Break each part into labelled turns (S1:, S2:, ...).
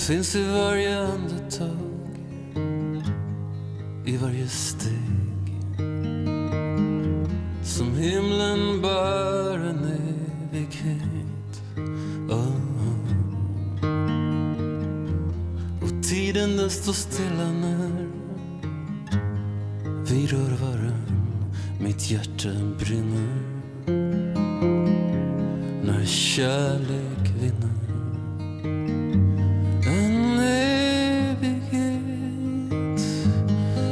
S1: finns i varje andetag, i varje steg. Som himlen bär en evighet. Och tiden den står stilla när vi rör varann. Mitt hjärta brinner när kärlek vinner. En evighet,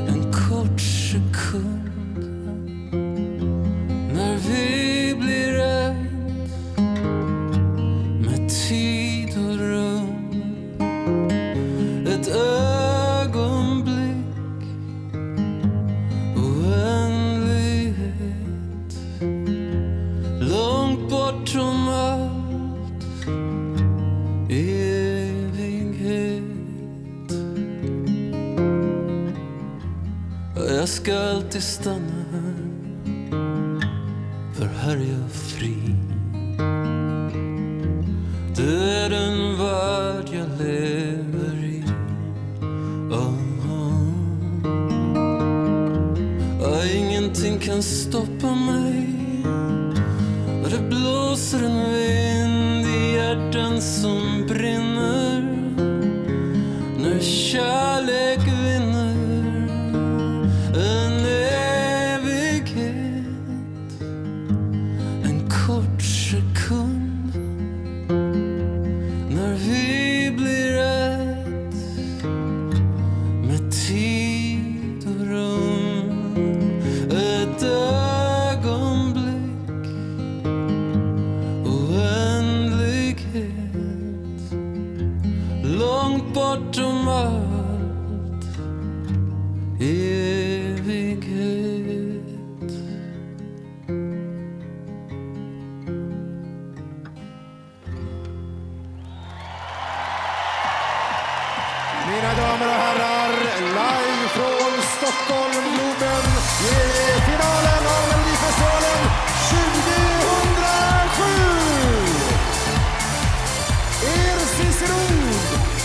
S1: en kort sekund när vi blir ett med tid och rum. Ett ögonblick, oändlighet, långt bortom allt, evighet. Jag ska alltid stanna här, för här är jag fri. Du är den värld jag lever i. Ingenting kan stoppa mig. Och det blåser en vind i hjärtan som brinner när kärlek vinner. En evighet, en kort sekund när vi blir ett med tid och rum. Ett ögonblick, oändlighet, långt bortom allt, evighet.
S2: Mina damer och herrar, live från Stockholm, Globen, i finalen av Melodifestivalen 2007. Er ciceron,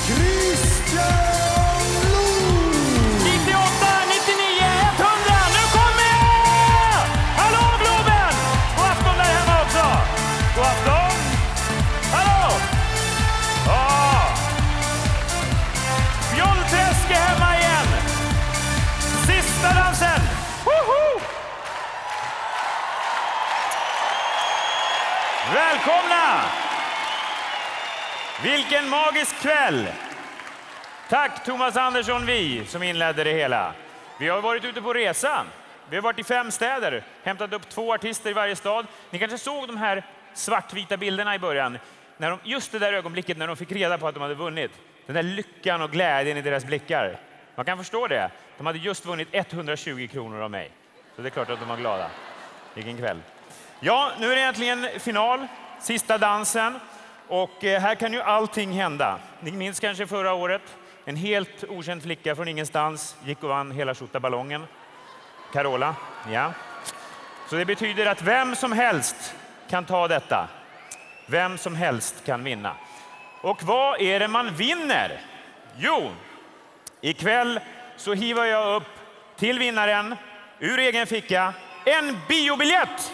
S2: Christian Luuk.
S3: 98, 99, 100, nu kommer jag! Hallå Globen! God afton där hemma också! God afton! Hallå! Fjollträsk är hemma igen! Sista dansen! Woho! Välkomna! Vilken magisk kväll! Tack Thomas Andersson Vi som inledde det hela. Vi har varit ute på resa. Vi har varit i 5 städer, hämtat upp 2 artister i varje stad. Ni kanske såg de här svartvita bilderna i början. När just det där ögonblicket när de fick reda på att de hade vunnit. Den där lyckan och glädjen i deras blickar. Man kan förstå det. De hade just vunnit 120 kronor av mig. Så det är klart att de var glada. Vilken kväll. Ja, nu är det egentligen final. Sista dansen. Och här kan ju allting hända. Ni minns kanske förra året. En helt okänd flicka från ingenstans gick och vann hela ballongen. Carola, ja. Så det betyder att vem som helst kan ta detta. Vem som helst kan vinna. Och vad är det man vinner? Jo, ikväll så hivar jag upp till vinnaren ur egen ficka en biobiljett.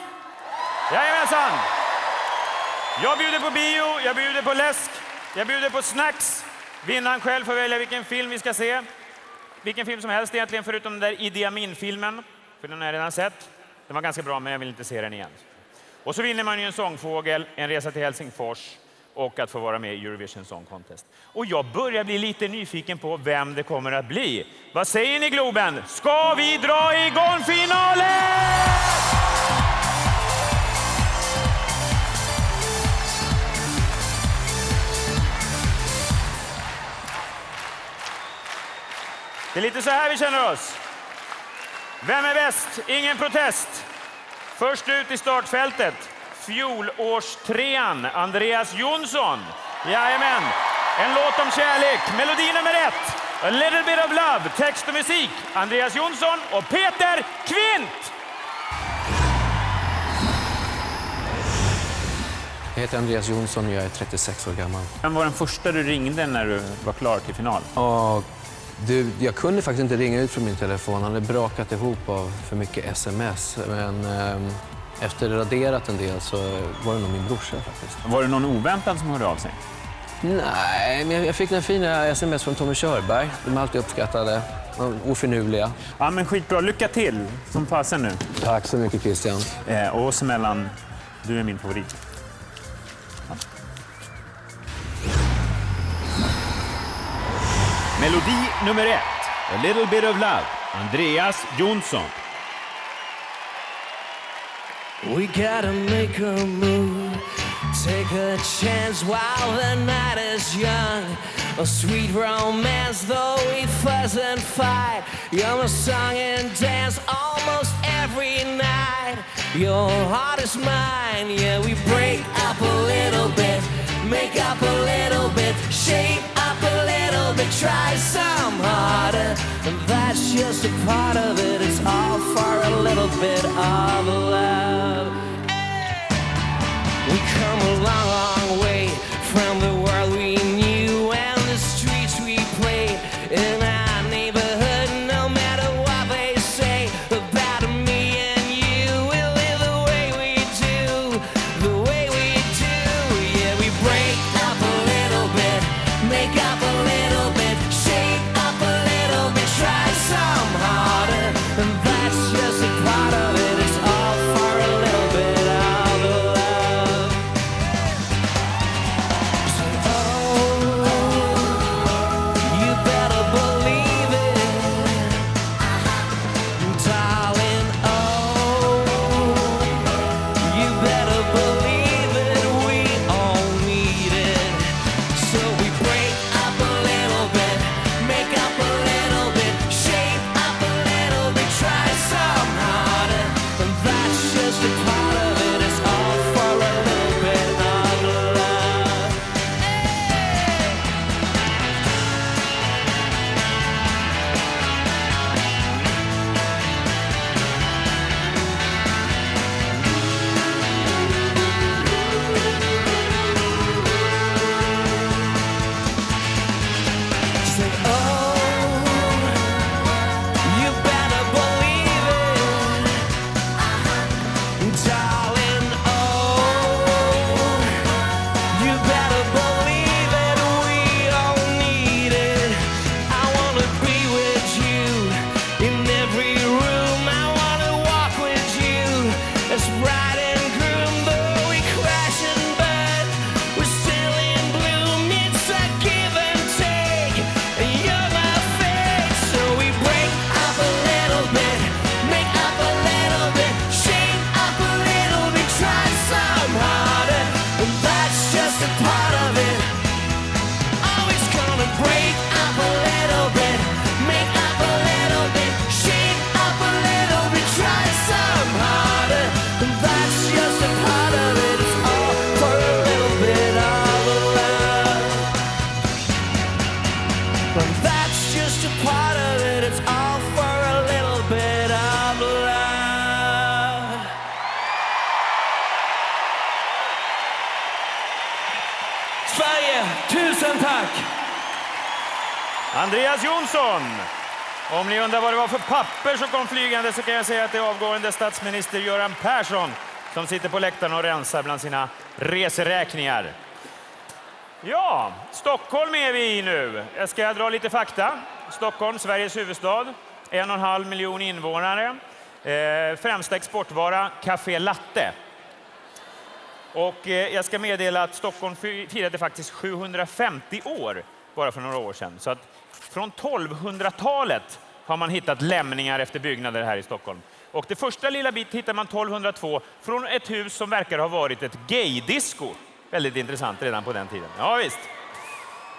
S3: Jajamensan! Jag bjuder på bio, jag bjuder på läsk, jag bjuder på snacks. Vinnaren själv får välja vilken film vi ska se. Vilken film som helst egentligen förutom den där Idi Amin-filmen. För den har jag redan sett. Den var ganska bra men jag vill inte se den igen. Och så vinner man ju en sångfågel, en resa till Helsingfors och att få vara med i Eurovision Song Contest. Och jag börjar bli lite nyfiken på vem det kommer att bli. Vad säger ni Globen? Ska vi dra igång finalen? Det är lite så här vi känner oss. Vem är bäst? Ingen protest. Först ut i startfältet. Fjolårstrean Andreas Jonsson. Jajamän. En låt om kärlek. Melodi nummer 1. A little bit of love. Text och musik. Andreas Jonsson och Peter Kvint.
S1: Jag heter Andreas Jonsson och jag är 36 år gammal.
S3: Vem var den första du ringde när du var klar till final?
S1: Jag kunde faktiskt inte ringa ut från min telefon. Han hade brakat ihop av för mycket sms. Men efter raderat en del så var det nog min brorsa faktiskt.
S3: Var det någon oväntad som hörde av sig?
S1: Nej, men jag fick den fina sms från Tommy Körberg. De är alltid uppskattade. Ofinurliga.
S3: Ja, men skitbra. Lycka till som fasen nu.
S1: Tack så mycket, Christian.
S3: Och oss emellan, du är min favorit. Ja. Melodi nummer 1. A little bit of love. Andreas Jonsson.
S4: We gotta make a move, take a chance while the night is young. A sweet romance, though we fuss and fight. You're my song and dance almost every night. Your heart is mine, yeah, we break up a little bit, make up a little bit, shape up a little bit, try some harder. And that's just a part of it, it's all for a little bit of love. We come a long, long way from the world we knew and the streets we played in our neighborhood. No matter what they say about me and you, we'll live the way we do, the way we do. Yeah, we break up a little bit, make up a little bit, shake up a little bit, try some harder. And that's just a part of it, it's all for a little bit of love. So, you better believe it, darling. You better believe it, we all need it. So we break up a little bit, make up a little bit, shape up a little bit, try some harder. And that's just a part of it, it's all for a little bit of love. Say, you better believe it, darling. You better believe it, we all need it. I wanna be with you in every room. I wanna walk with you as bride and groom. Though we crash and burn, we're still in bloom. It's a give and take, and you're my fate. So we break up a little bit, make up a little bit, shake up a little bit, try some harder. And that's just a part of it. Always gonna break up a little bit, make up a little bit, shake up a little bit, try some harder. And that's just a part of it. It's all for a little bit of love. And that's just a part of it. It's all for a little bit of love. Sverige, tusen tack!
S3: Andreas Jonsson. Om ni undrar vad det var för papper som kom flygande så kan jag säga att det är avgående statsminister Göran Persson som sitter på läktaren och rensar bland sina reseräkningar. Ja, Stockholm är vi i nu. Jag ska dra lite fakta. Stockholm, Sveriges huvudstad, 1,5 miljon invånare. Främsta exportvara, café latte. Och jag ska meddela att Stockholm firade faktiskt 750 år bara för några år sedan. Så att från 1200-talet har man hittat lämningar efter byggnader här i Stockholm. Och det första lilla bit hittar man 1202 från ett hus som verkar ha varit ett gaydisco. Väldigt intressant redan på den tiden. Ja, visst.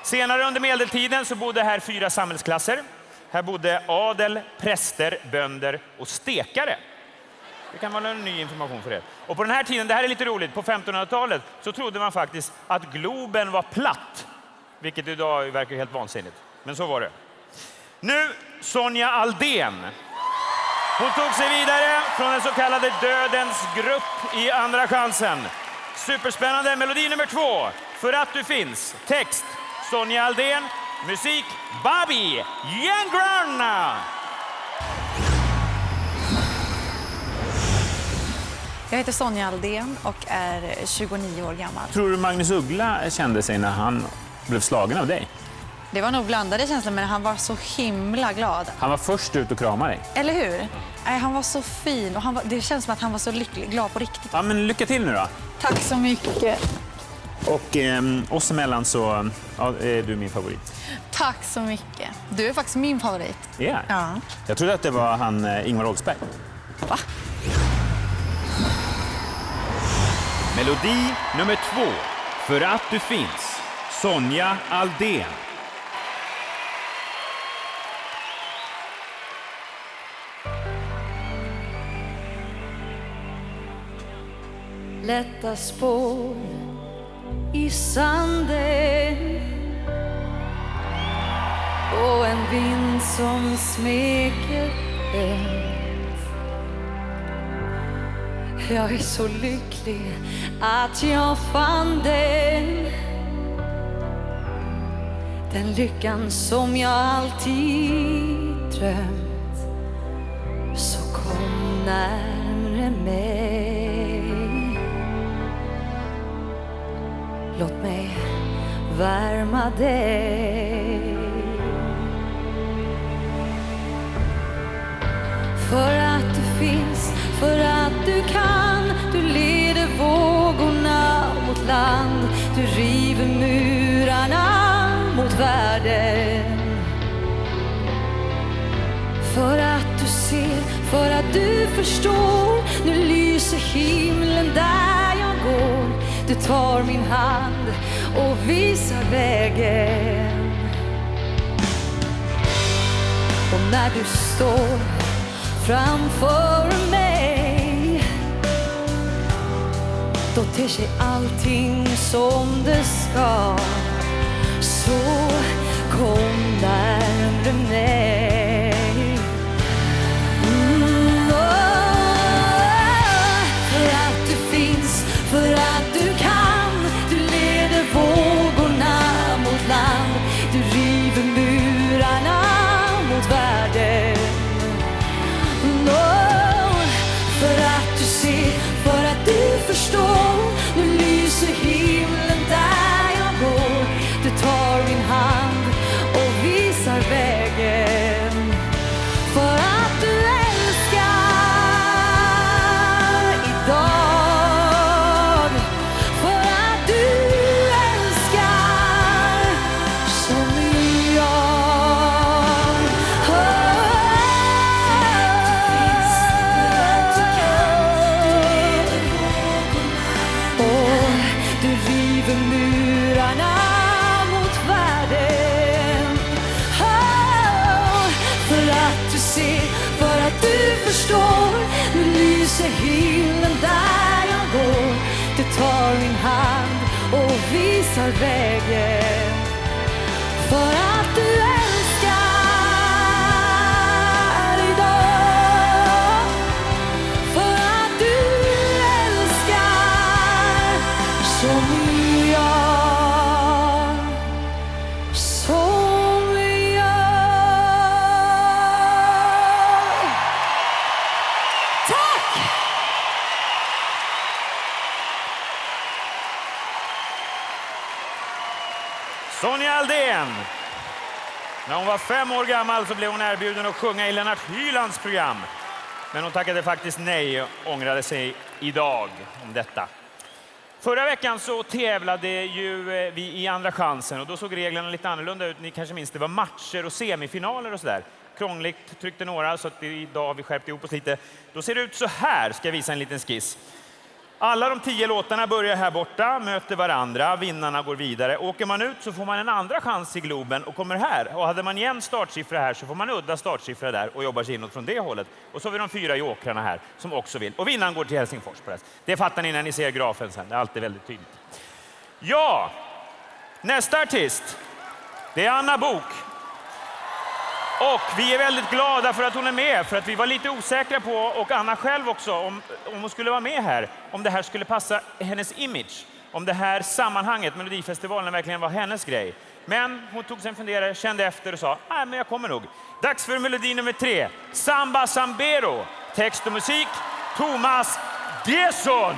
S3: Senare under medeltiden så bodde här 4 samhällsklasser. Här bodde adel, präster, bönder och stekare. Det kan vara en ny information för er. Och på den här tiden, det här är lite roligt, på 1500-talet så trodde man faktiskt att globen var platt. Vilket idag verkar helt vansinnigt. Men så var det. Nu Sonja Aldén. Hon tog sig vidare från den så kallade dödens grupp i Andra chansen. Superspännande. Melodi nummer 2. För att du finns. Text Sonja Aldén. Musik Bobby Jengren.
S5: Jag heter Sonja Aldén och är 29 år gammal.
S3: Tror du Magnus Uggla kände sig när han blev slagen av dig?
S5: Det var nog blandade känslor, men han var så himla glad.
S3: Han var först ut och kramade dig.
S5: Eller hur? Nej, han var så fin och det känns som att han var så glad på riktigt.
S3: Ja, men lycka till nu då.
S5: Tack så mycket.
S3: Och oss emellan så är du min favorit.
S5: Tack så mycket. Du är faktiskt min favorit.
S3: Yeah.
S5: Ja.
S3: Jag trodde att det var han Ingvar Oldsberg.
S5: Va?
S3: Melodi nummer 2. För att du finns. Sonja Aldén.
S6: Lätta spår i sanden och en vind som smeker en. Jag är så lycklig att jag fann den lyckan som jag alltid drömt. Så kom närmare mig. Låt mig värma dig. För att du finns, för att du kan. Du leder vågorna mot land. Du river murarna mot världen. För att du ser, för att du förstår. Nu lyser himlen där jag går. Du tar min hand och visar vägen. Och när du står framför mig, då ter sig allting som det ska. Så kom närmare mig. För att du finns, för att du kan. Du leder vågorna mot land. Du river murarna mot världen. För att du ser, för att du förstår. Nu lyser himlen där jag går. Du tar min hand och visar vägen. För att du älskar idag. För att du älskar som jag. Du river murarna mot världen. För att du ser, för att du förstår. Nu lyser himlen där jag går. Du tar min hand och visar vägen. För att du älskar idag. För att du älskar som jag, som jag. Tack!
S3: Sonja Aldén. När hon var 5 år gammal så blev hon erbjuden att sjunga i Lennart Hylands program. Men hon tackade faktiskt nej och ångrade sig idag om detta. Förra veckan så tävlade ju vi i Andra chansen och då såg reglerna lite annorlunda ut. Ni kanske minns, det var matcher och semifinaler och sådär. Krångligt tyckte några, så att idag har vi skärpt ihop oss lite. Då ser det ut så här, ska jag visa en liten skiss. Alla de 10 låtarna börjar här borta, möter varandra, vinnarna går vidare. Åker man ut så får man en andra chans i Globen och kommer här. Och hade man igen startsiffra här så får man udda startsiffra där och jobbar sig inåt från det hållet. Och så har vi de 4 jokrarna här som också vill. Och vinnaren går till Helsingfors. Det fattar ni när ni ser grafen sen, det är alltid väldigt tydligt. Ja, nästa artist, det är Anna Bok. Och vi är väldigt glada för att hon är med, för att vi var lite osäkra på, och Anna själv också, om hon skulle vara med här, om det här skulle passa hennes image, om det här sammanhanget, Melodifestivalen, verkligen var hennes grej. Men hon tog sig en funderare, kände efter och sa, nej men jag kommer nog. Dags för melodi nummer 3, Samba Sambero. Text och musik, Thomas Gesson.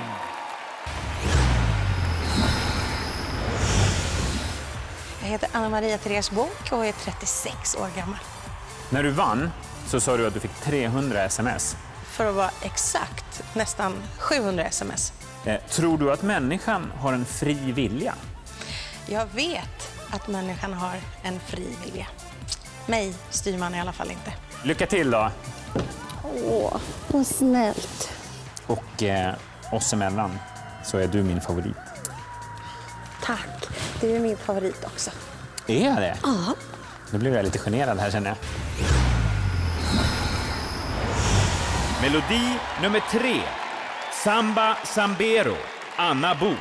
S7: Jag heter Anna-Maria Therese Bok och är 36 år gammal.
S3: När du vann så sa du att du fick 300 sms.
S7: För att vara exakt, nästan 700 sms.
S3: Tror du att människan har en fri vilja?
S7: Jag vet att människan har en fri vilja. Mig styr man i alla fall inte.
S3: Lycka till då.
S8: Åh, vad snällt.
S3: Och oss emellan så är du min favorit.
S8: Tack. Du är min favorit också.
S3: Är jag det?
S8: Ja.
S3: Nu blir jag lite generad här, känner jag. Melodi nummer 3, Samba Sambero, Anna Bok.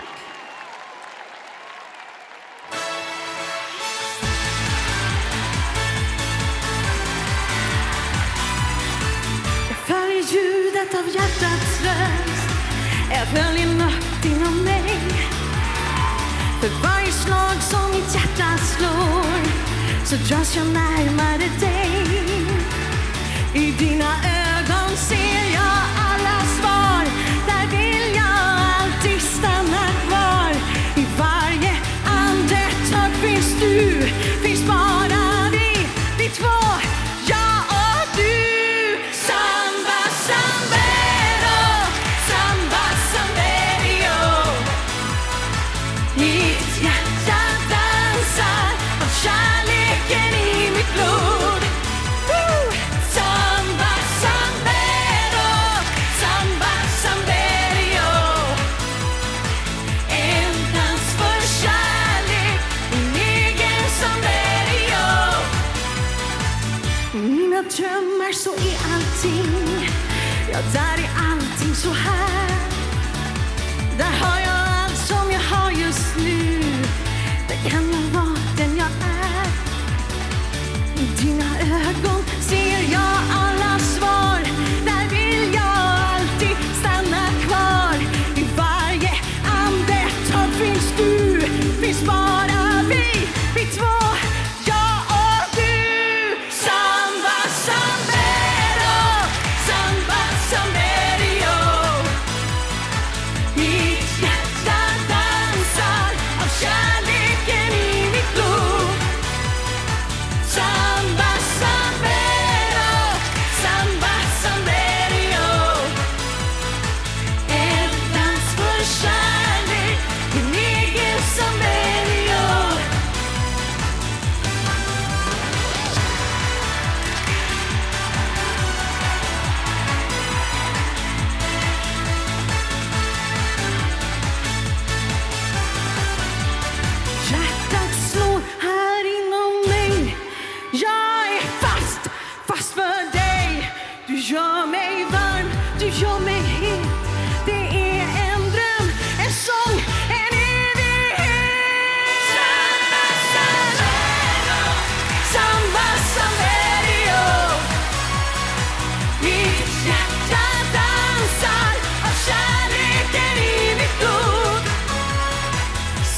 S6: Jag följer ljudet av hjärtats röst. Jag följer något inom mig. För varje slag som mitt hjärta slår så dras jag närmare dig. I dina ögon ser jag alla svar. Där vill jag alltid stanna kvar. I varje andetag finns du. Finns bara vi två. Jag och du. Samba Sambero, Samba Sambero. Mitt hjärta dansar av kärleken i mitt blod. Samba Sambero, Samba Sambero. En dans för kärlek, min egen Sambero. Mina drömmar så är allting. Ja, där är allting så här. Där har jag allt som jag har just nu. Där kan jag vara den jag är. I dina ögon ser jag alla svar. Där vill jag alltid stanna kvar. I varje andetag finns du. Finns bara vi två. Jag och du. Samba Sambero, Samba Sambero. Mitt hjärta dansar av kärleken i mitt blod. Samba Sambero, Samba Sambero. En dans för kärlek, min egen Sambero. Hjärtat slår här inom mig. Jag är fast för dig. Du gör mig varm, du gör mig het. Det är en dröm, en sång, en evighet. Samba Sambero, Samba Sambero. Mitt hjärta dansar av kärleken i mitt blod.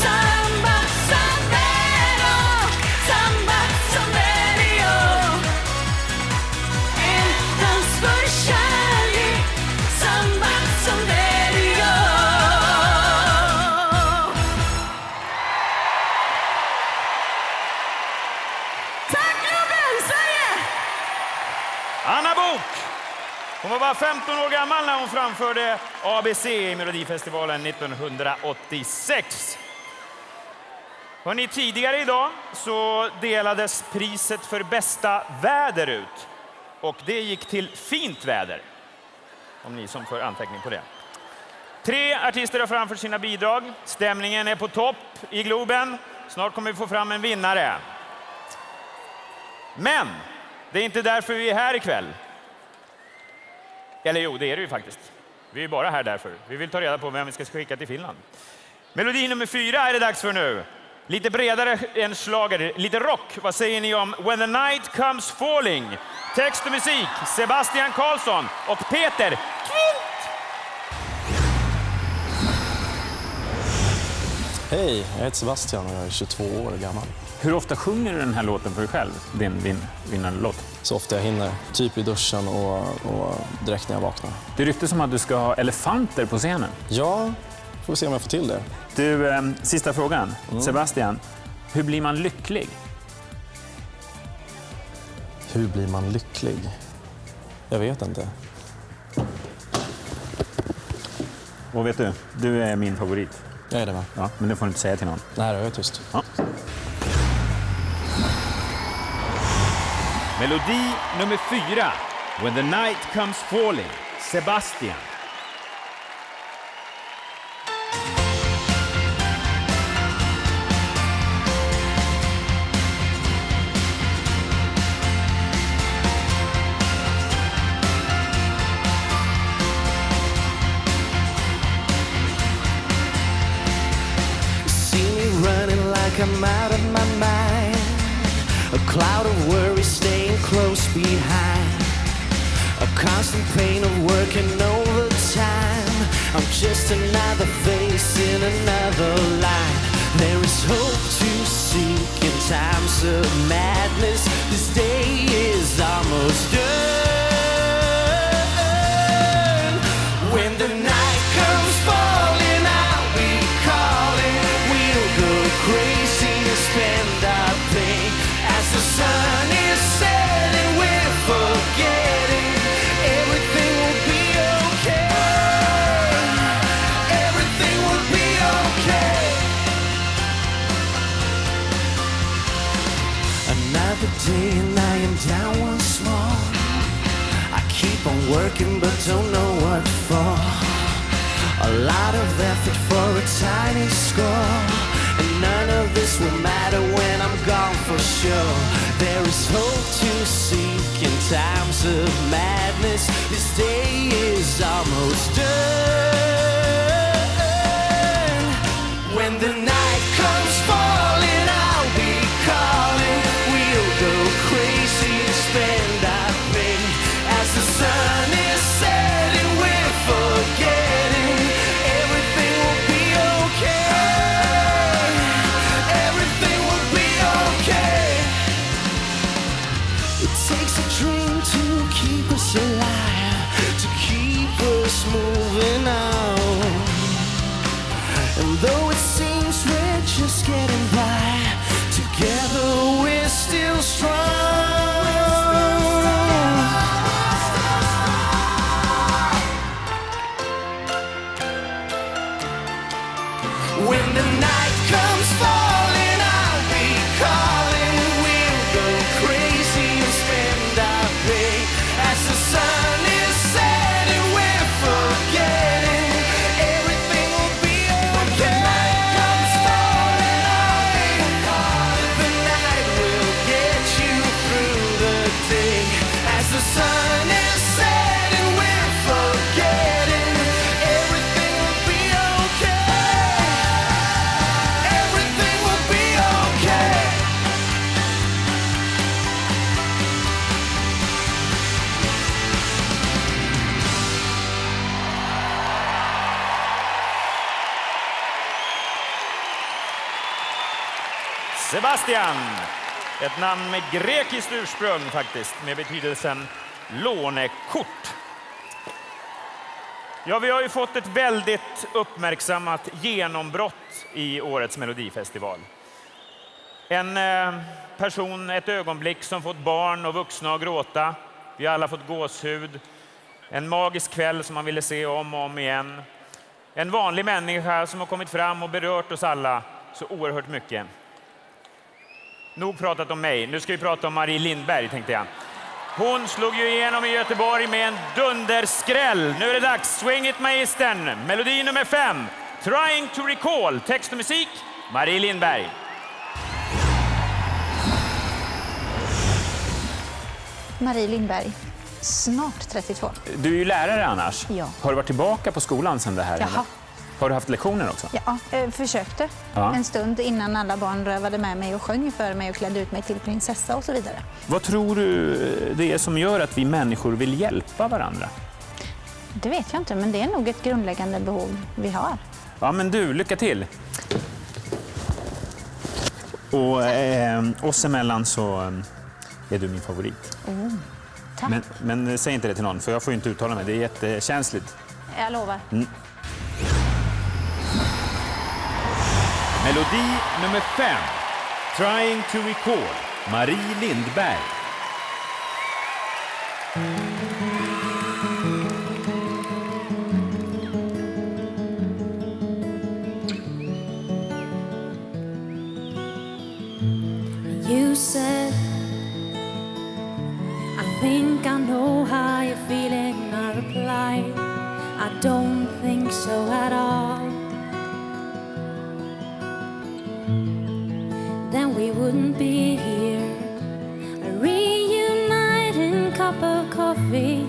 S6: Samba Sambero, Samba Sambero. En dans för kärlek, Samba Sambero. Tack Ruben, Sverige!
S3: Anna Bok! Hon var bara 15 år gammal när hon framförde ABC i Melodifestivalen 1986. Hörrni, tidigare idag så delades priset för bästa väder ut. Och det gick till fint väder. Om ni som får anteckning på det. 3 artister har framfört sina bidrag. Stämningen är på topp i Globen. Snart kommer vi få fram en vinnare. Men det är inte därför vi är här ikväll. Eller jo, det är det ju faktiskt. Vi är bara här därför. Vi vill ta reda på vem vi ska skicka till Finland. Melodi nummer 4 är det dags för nu. Lite bredare än schlager, lite rock. Vad säger ni om When the Night Comes Falling? Text och musik, Sebastian Karlsson och Peter Kvint.
S9: Hej, jag heter Sebastian och jag är 22 år gammal.
S3: Hur ofta sjunger du den här låten för dig själv, din vinnande låt?
S9: Så ofta jag hinner, typ i duschen och direkt när jag vaknar.
S3: Det ryktas som att du ska ha elefanter på scenen.
S9: Ja, får vi se om jag får till det.
S3: Du, sista frågan. Sebastian, hur blir man lycklig?
S9: Hur blir man lycklig? Jag vet inte.
S3: Och vet du är min favorit.
S9: Jag är det, va?
S3: Ja, men det får du inte säga till någon.
S9: Nej, jag är tyst.
S3: Ja. Melodi nummer 4. When the night comes falling. Sebastian.
S4: I'm out of my mind. A cloud of worry staying close behind. A constant pain of working overtime. I'm just another face in another line. There is hope to seek in times of madness. This day is almost done. When the night comes falling, I'll be calling. We'll go crazy and spend our pain. As the sun is setting, we're forgetting. Everything will be okay. Everything will be okay. Another day and I am down once more. I keep on working but don't know what for. A lot of effort for a tiny score. And none of this will matter when I'm gone for sure. There is hope to seek in times of madness. This day is almost done. When the night comes falling, I'll be calling. We'll go crazy and spend our pain. As the sun is setting, we're forgetting. Everything will be okay. Everything will be okay. It takes a dream to keep us alive, to keep us moving on. And though it seems we're just getting by, together we're still strong. When the night comes falling, I'll be calling. We'll go crazy and spend our pay. As the sun is setting, we're forgetting. Everything will be okay. When the night comes falling, I'll be calling. The night will get you through the day. As the sun is setting, we're forgetting. Everything will be okay. Everything will be okay.
S3: Sebastian. Ett namn med grekiskt ursprung faktiskt, med betydelsen lånekort. Ja, vi har ju fått ett väldigt uppmärksammat genombrott i årets Melodifestival. En person, ett ögonblick som fått barn och vuxna att gråta. Vi har alla fått gåshud. En magisk kväll som man ville se om och om igen. En vanlig människa som har kommit fram och berört oss alla så oerhört mycket. Nog pratat om mig. Nu ska vi prata om Marie Lindberg, tänkte jag. Hon slog ju igenom i Göteborg med en dunderskräll. Nu är det dags. Swing it, magistern. Melodi nummer 5. Trying to recall. Text och musik. Marie Lindberg.
S10: Marie Lindberg. Snart 32.
S3: Du är ju lärare annars.
S10: Ja.
S3: Har du varit tillbaka på skolan sedan det här?
S10: Jaha.
S3: Har du haft lektioner också?
S10: Ja, försökte en stund innan alla barn rövade med mig och sjöng för mig och klädde ut mig till prinsessa och så vidare.
S3: Vad tror du det är som gör att vi människor vill hjälpa varandra?
S10: Det vet jag inte, men det är nog ett grundläggande behov vi har.
S3: Ja, men du, lycka till! Och oss emellan så är du min favorit.
S10: Tack.
S3: Men säg inte det till någon, för jag får ju inte uttala mig. Det är jättekänsligt.
S10: Jag lovar.
S3: Melodi nummer 5. Trying to recall. Marie Lindberg.
S6: You said, I think I know how you're feeling. I replied, I don't think so at all. Then we wouldn't be here, a reuniting cup of coffee,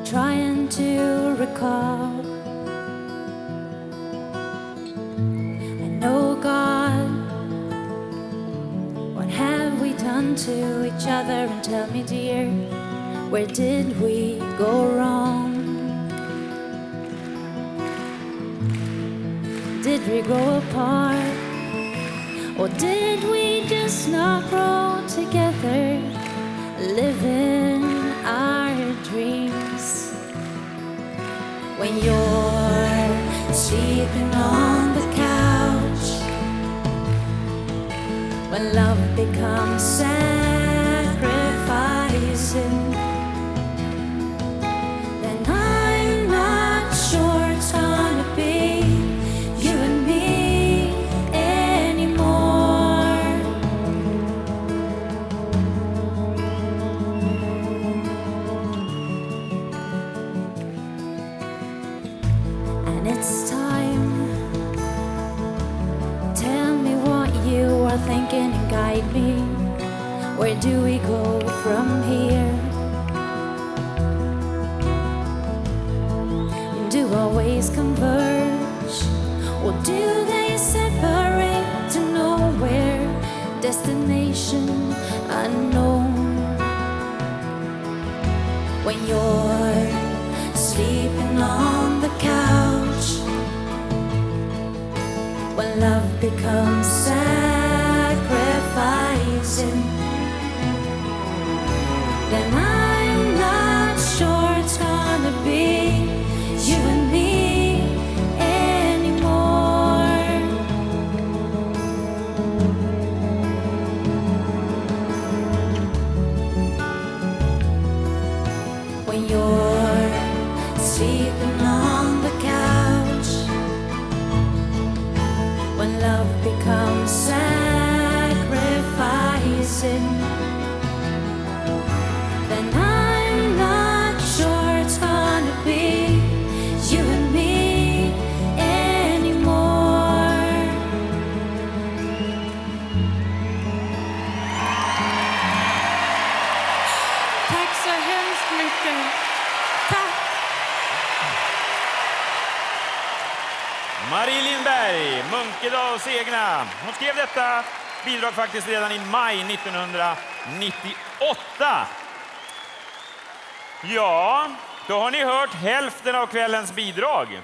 S6: trying to recall. I know, God, what have we done to each other? And tell me, dear, where did we go wrong? Did we grow apart? Or did we just not grow together, living our dreams? When you're sleeping on the couch, when love becomes sacrificing, then I'm not sure it's gonna be you and me anymore. And it's time. Tell me what you are thinking and guide me. Where do we go from here? Do our ways converge, or do they separate to nowhere? Destination unknown. When you're sleeping on the couch, when love becomes sacrificing, then I'm not sure it's gonna be you and me anymore. When you're sleeping on the couch, when love becomes sacrificing, then I'm not sure it's gonna be you and me anymore. Tack så hemskt mycket. Tack.
S3: Marie Lindberg, Munkedals egna. Hon skrev detta bidrag faktiskt redan i maj 1998. Ja, då har ni hört hälften av kvällens bidrag.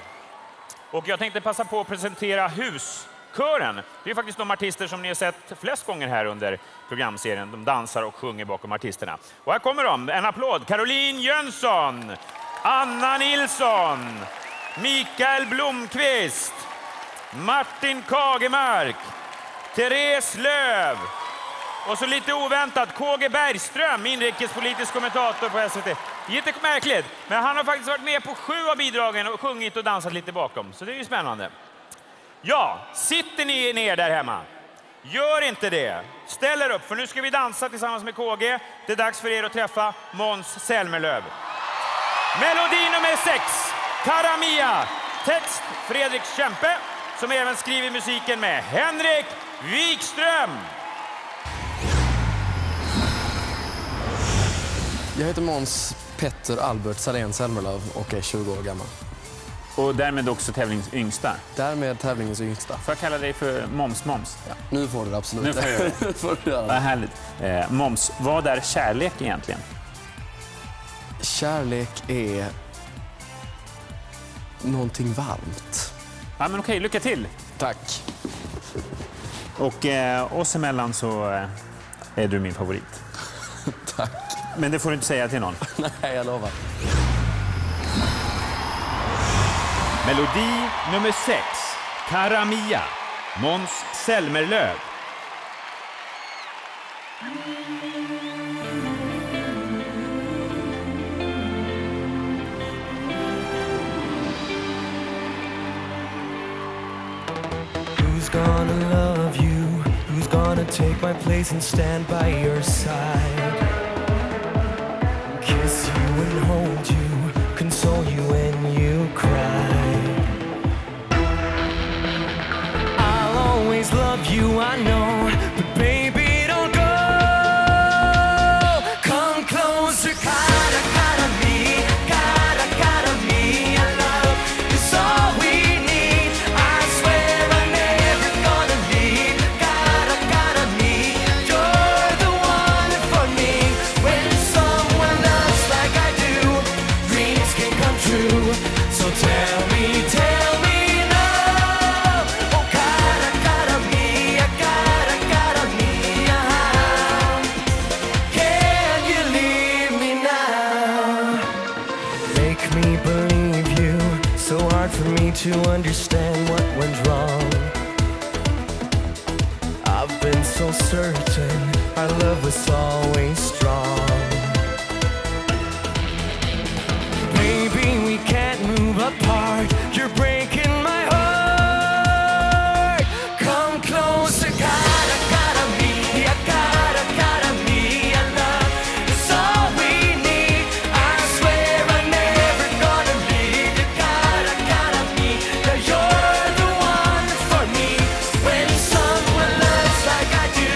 S3: Och jag tänkte passa på att presentera huskören. Det är faktiskt de artister som ni har sett flest gånger här under programserien. De dansar och sjunger bakom artisterna. Och här kommer de. En applåd. Caroline Jönsson, Anna Nilsson, Mikael Blomqvist, Martin Kagemark, Therese Löv och så lite oväntat KG Bergström, inrikespolitisk kommentator på SVT. Jättemärkligt, men han har faktiskt varit med på 7 av bidragen och sjungit och dansat lite bakom. Så det är ju spännande. Ja, sitter ni ner där hemma? Gör inte det. Ställ er upp, för nu ska vi dansa tillsammans med KG. Det är dags för er att träffa Måns Zelmerlöw. Melodi nummer 6, Cara Mia. Text Fredrik Kempe, som även skriver musiken med Henrik Wikström.
S9: Jag heter Måns Petter Albert Salén Zelmerlöw och är 20 år gammal.
S3: Och därmed också tävlingens yngsta.
S9: Därmed tävlingens yngsta.
S3: Får jag kalla dig för Moms?
S9: Ja, nu får du det absolut.
S3: Nu får jag göra det.
S9: Nu får du göra det.
S3: Vad härligt. Moms, vad är kärlek egentligen?
S9: Kärlek är någonting varmt.
S3: Ja, men okej, lycka till.
S9: Tack.
S3: Och oss emellan så är du min favorit.
S9: Tack.
S3: Men det får du inte säga till någon.
S9: Nej, jag lovar.
S3: Melodi nummer 6. Cara Mia. Måns Zelmerlöw.
S4: Who's gonna love you? Who's gonna take my place and stand by your side? Kiss you and hold you, console you when you cry. I'll always love you, I know, but baby, don't go. Come closer, cara, cara me, cara, cara me. Our love is all we need. I swear I'm never gonna leave. Cara, cara me, you're the one for me. When someone loves like I do, dreams can come true. So tell me now. Oh, cara, cara mia, cara, cara mia. Can you leave me now? Make me believe you. So hard for me to understand what went wrong. I've been so certain our love was always strong. Baby, we can't move apart. You're breaking my heart. Come closer, cara, cara mia, cara, cara mia. Love is all we need. I swear I'm never gonna leave you, cara, cara mia. You're the one for me. When someone loves like I do,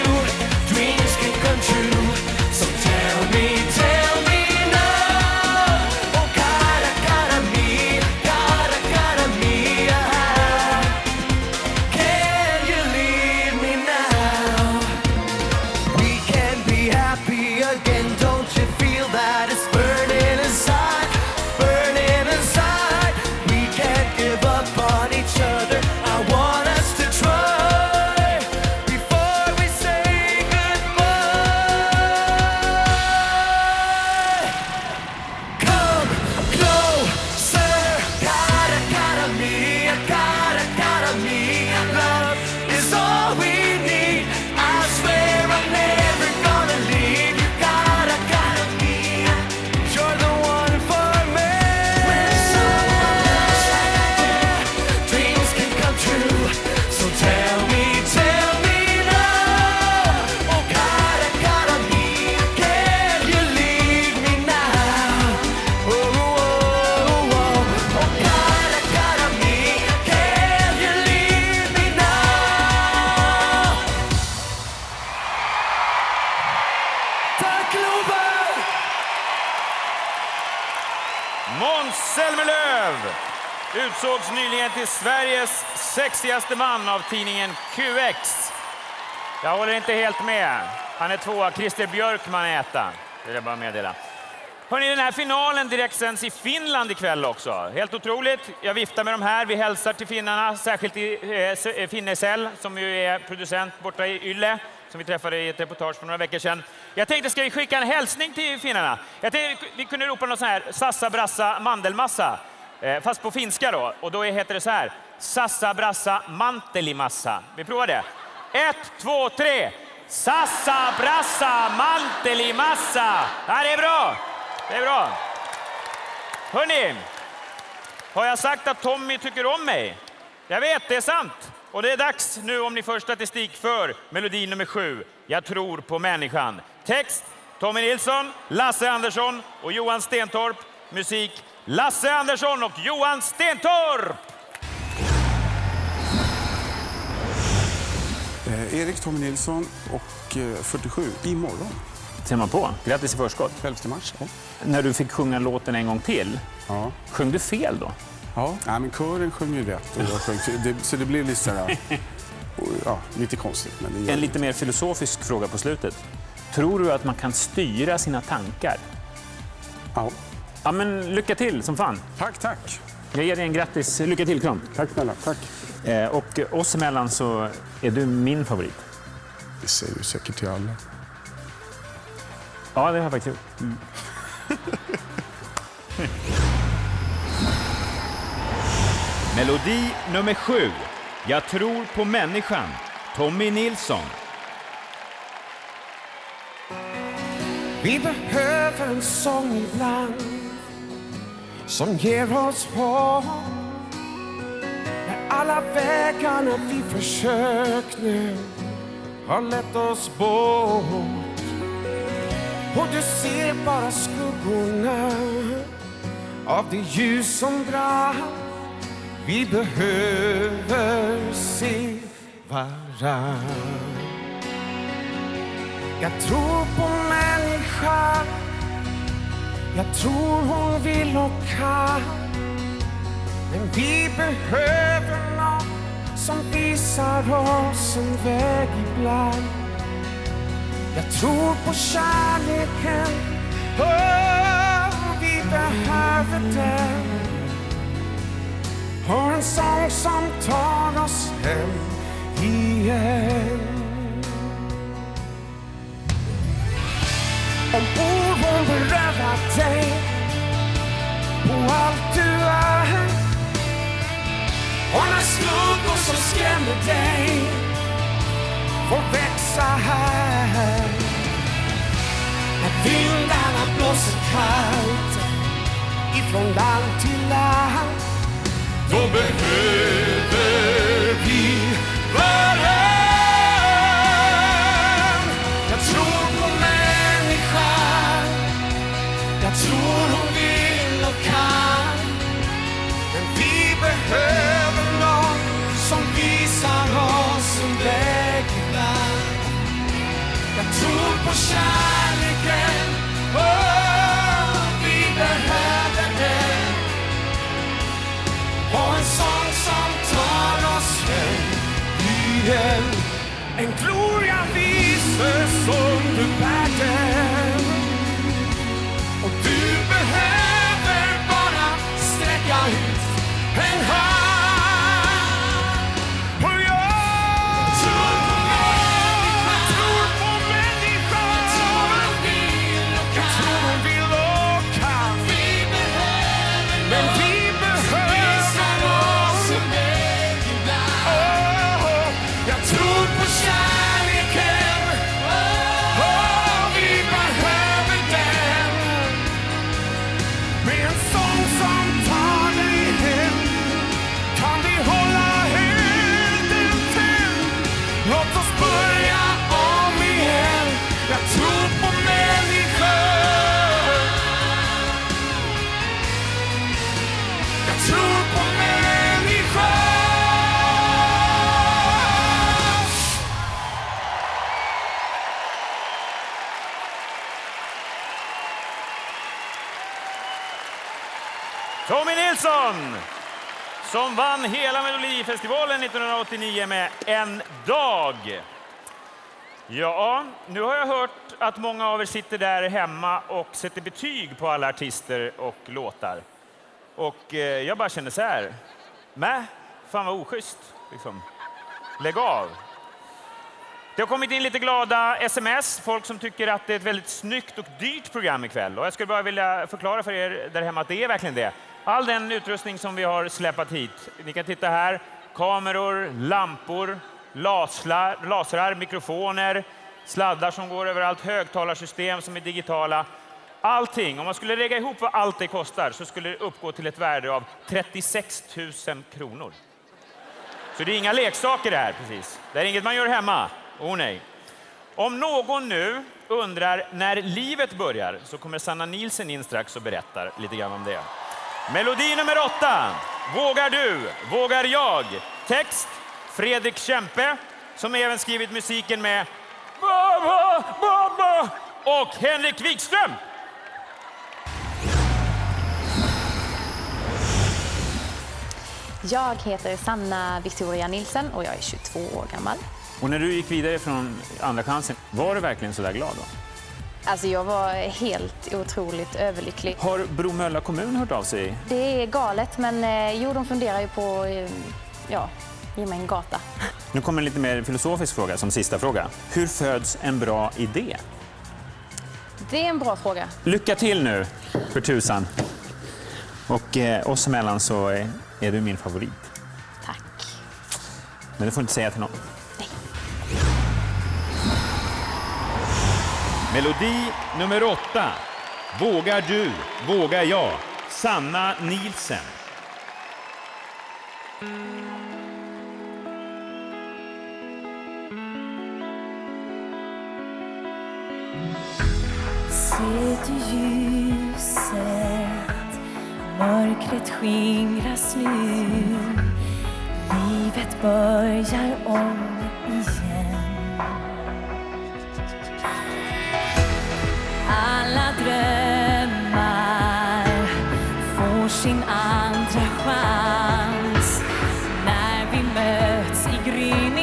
S4: dreams can come true. So tell me now. Oh, cara, cara mia, cara, cara mia. Can you leave me now? We can be happy again. Don't you feel that it's burning inside, burning inside? We can't give up on each other. I want us to try before we say goodbye. Come closer, cara, cara mia, cara, cara mia. Love is all we need. I swear I'm never gonna leave you, cara, cara mia. You're the one for me. When someone loves like I do, dreams can come true. So tell me now. Oh, cara, cara mia, can you leave me now? Oh, oh, oh, oh. Oh, cara, cara mia, can you leave me now? Tack, Lober!
S3: Måns Zelmerlöw utsågs nyligen till Sveriges sexigaste man av tidningen QX. Jag håller inte helt med. Han är tvåa. Christer Björkman är etta. Det vill jag bara meddela. Hörrni, den här finalen direkt sänds i Finland ikväll också. Helt otroligt. Jag viftar med de här. Vi hälsar till finnarna, särskilt i Finnesell som ju är producent borta i Yle, som vi träffade i ett reportage för några veckor sedan. Jag tänkte, ska vi skicka en hälsning till finnarna? Jag tänkte vi kunde ropa något så här: Sassa brassa mandelmassa. Fast på finska då. Och då heter det så här: Sassa brassa mantelimassa. Vi provar det. 1, 2, 3. Sassa brassa mantelimassa. Ja, det är bra. Det är bra. Hörrni, har jag sagt att Tommy tycker om mig? Jag vet, det är sant. Och det är dags nu om ni för statistik för melodi nummer 7. Jag tror på människan. Text: Tommy Nilsson, Lasse Andersson och Johan Stentorp. Musik: Lasse Andersson och Johan Stentorp.
S11: Erik Tommy Nilsson och 47 imorgon.
S3: Ser man på. Grattis i förskott.
S11: 11 mars. Ja.
S3: När du fick sjunga låten en gång till,
S11: Ja.
S3: sjöng du fel då?
S11: Ja, men kören sjöng ju rätt. Och jag sjöng, så det blev lite sådär, lite konstigt. Men det
S3: en lite mer filosofisk fråga på slutet. Tror du att man kan styra sina tankar?
S11: Ja.
S3: Ja, men lycka till som fan.
S11: Tack.
S3: Jag ger dig en grattis. Lycka till, Kron.
S11: Tack snälla, tack.
S3: Och oss emellan så är du min favorit.
S11: Det säger du säkert till alla.
S3: Ja, det har jag faktiskt gjort. Melodi nummer 7. Jag tror på människan. Tommy Nilsson.
S4: Vi behöver en sång ibland som ger oss hopp. När alla vägarna vi försökt nu har lett oss bort. Och du ser bara skuggorna av det ljus som drar. Vi behöver se varann. Jag tror på människan. Jag tror hon vill och kan. Men vi behöver någon som visar oss en väg ibland. Jag tror på kärleken. Vi behöver den. Och en sång som tar oss hem igen. Om oron berövar dig på allt du är. Och när skuggor som skrämmer dig får växa här. När vindarna blåser kallt ifrån land till land. Då behöver vi varann. Jag tror på människan. Jag tror hon vill och kan. Men vi behöver någon som visar oss en väg ibland. Jag tror på kärleken. Vi behöver den. Och en sång som tar oss hem igen. En gloria visar som du bär den. Och du behöver bara sträcka ut en hand. Och jag tror på människan. Jag tror hon vill och kan. Men vi behöver. Jag tror på kärleken. Vi behöver den. Med en sång som tar dig hem kan vi hålla elden tänd. Låt oss börja om igen. Jag tror på människan. Jag tror på människan.
S3: Tommy Nilsson, som vann hela Melodifestivalen 1989 med En dag. Ja, nu har jag hört att många av er sitter där hemma och sätter betyg på alla artister och låtar. Och jag bara känner så här, fan vad oschysst, liksom. Lägg av. Det har kommit in lite glada sms, folk som tycker att det är ett väldigt snyggt och dyrt program ikväll. Och jag skulle bara vilja förklara för er där hemma att det är verkligen det. All den utrustning som vi har släppt hit. Ni kan titta här. Kameror, lampor, lasrar, mikrofoner, sladdar som går överallt, högtalarsystem som är digitala. Allting, om man skulle lägga ihop vad allt det kostar så skulle det uppgå till ett värde av 36 000 kronor. Så det är inga leksaker det här precis. Det är inget man gör hemma. Åh nej. Om någon nu undrar när livet börjar så kommer Sanna Nielsen in strax och berättar lite grann om det. Melodi nummer 8. Vågar du, vågar jag. Text Fredrik Kempe som även skrivit musiken med Baba och Henrik Wikström.
S12: Jag heter Sanna Victoria Nilsen och jag är 22 år gammal.
S3: Och när du gick vidare från andra chansen, var du verkligen så där glad då?
S12: Alltså jag var helt otroligt överlycklig.
S3: Har Bromölla kommun hört av sig?
S12: Det är galet, men jo, de funderar ju på ge mig en gata.
S3: Nu kommer en lite mer filosofisk fråga som sista fråga. Hur föds en bra idé?
S12: Det är en bra fråga.
S3: Lycka till nu, för tusan. Och oss emellan så är du min favorit.
S12: Tack.
S3: Men du får inte säga till någon.
S12: Nej.
S3: Melodi nummer 8. Vågar du, vågar jag. Sanna Nilsen.
S6: Ser du ljuset, mörkret skingras nu. Livet börjar om igen. Alla drömmar får sin andra chans när vi möts i gryningen.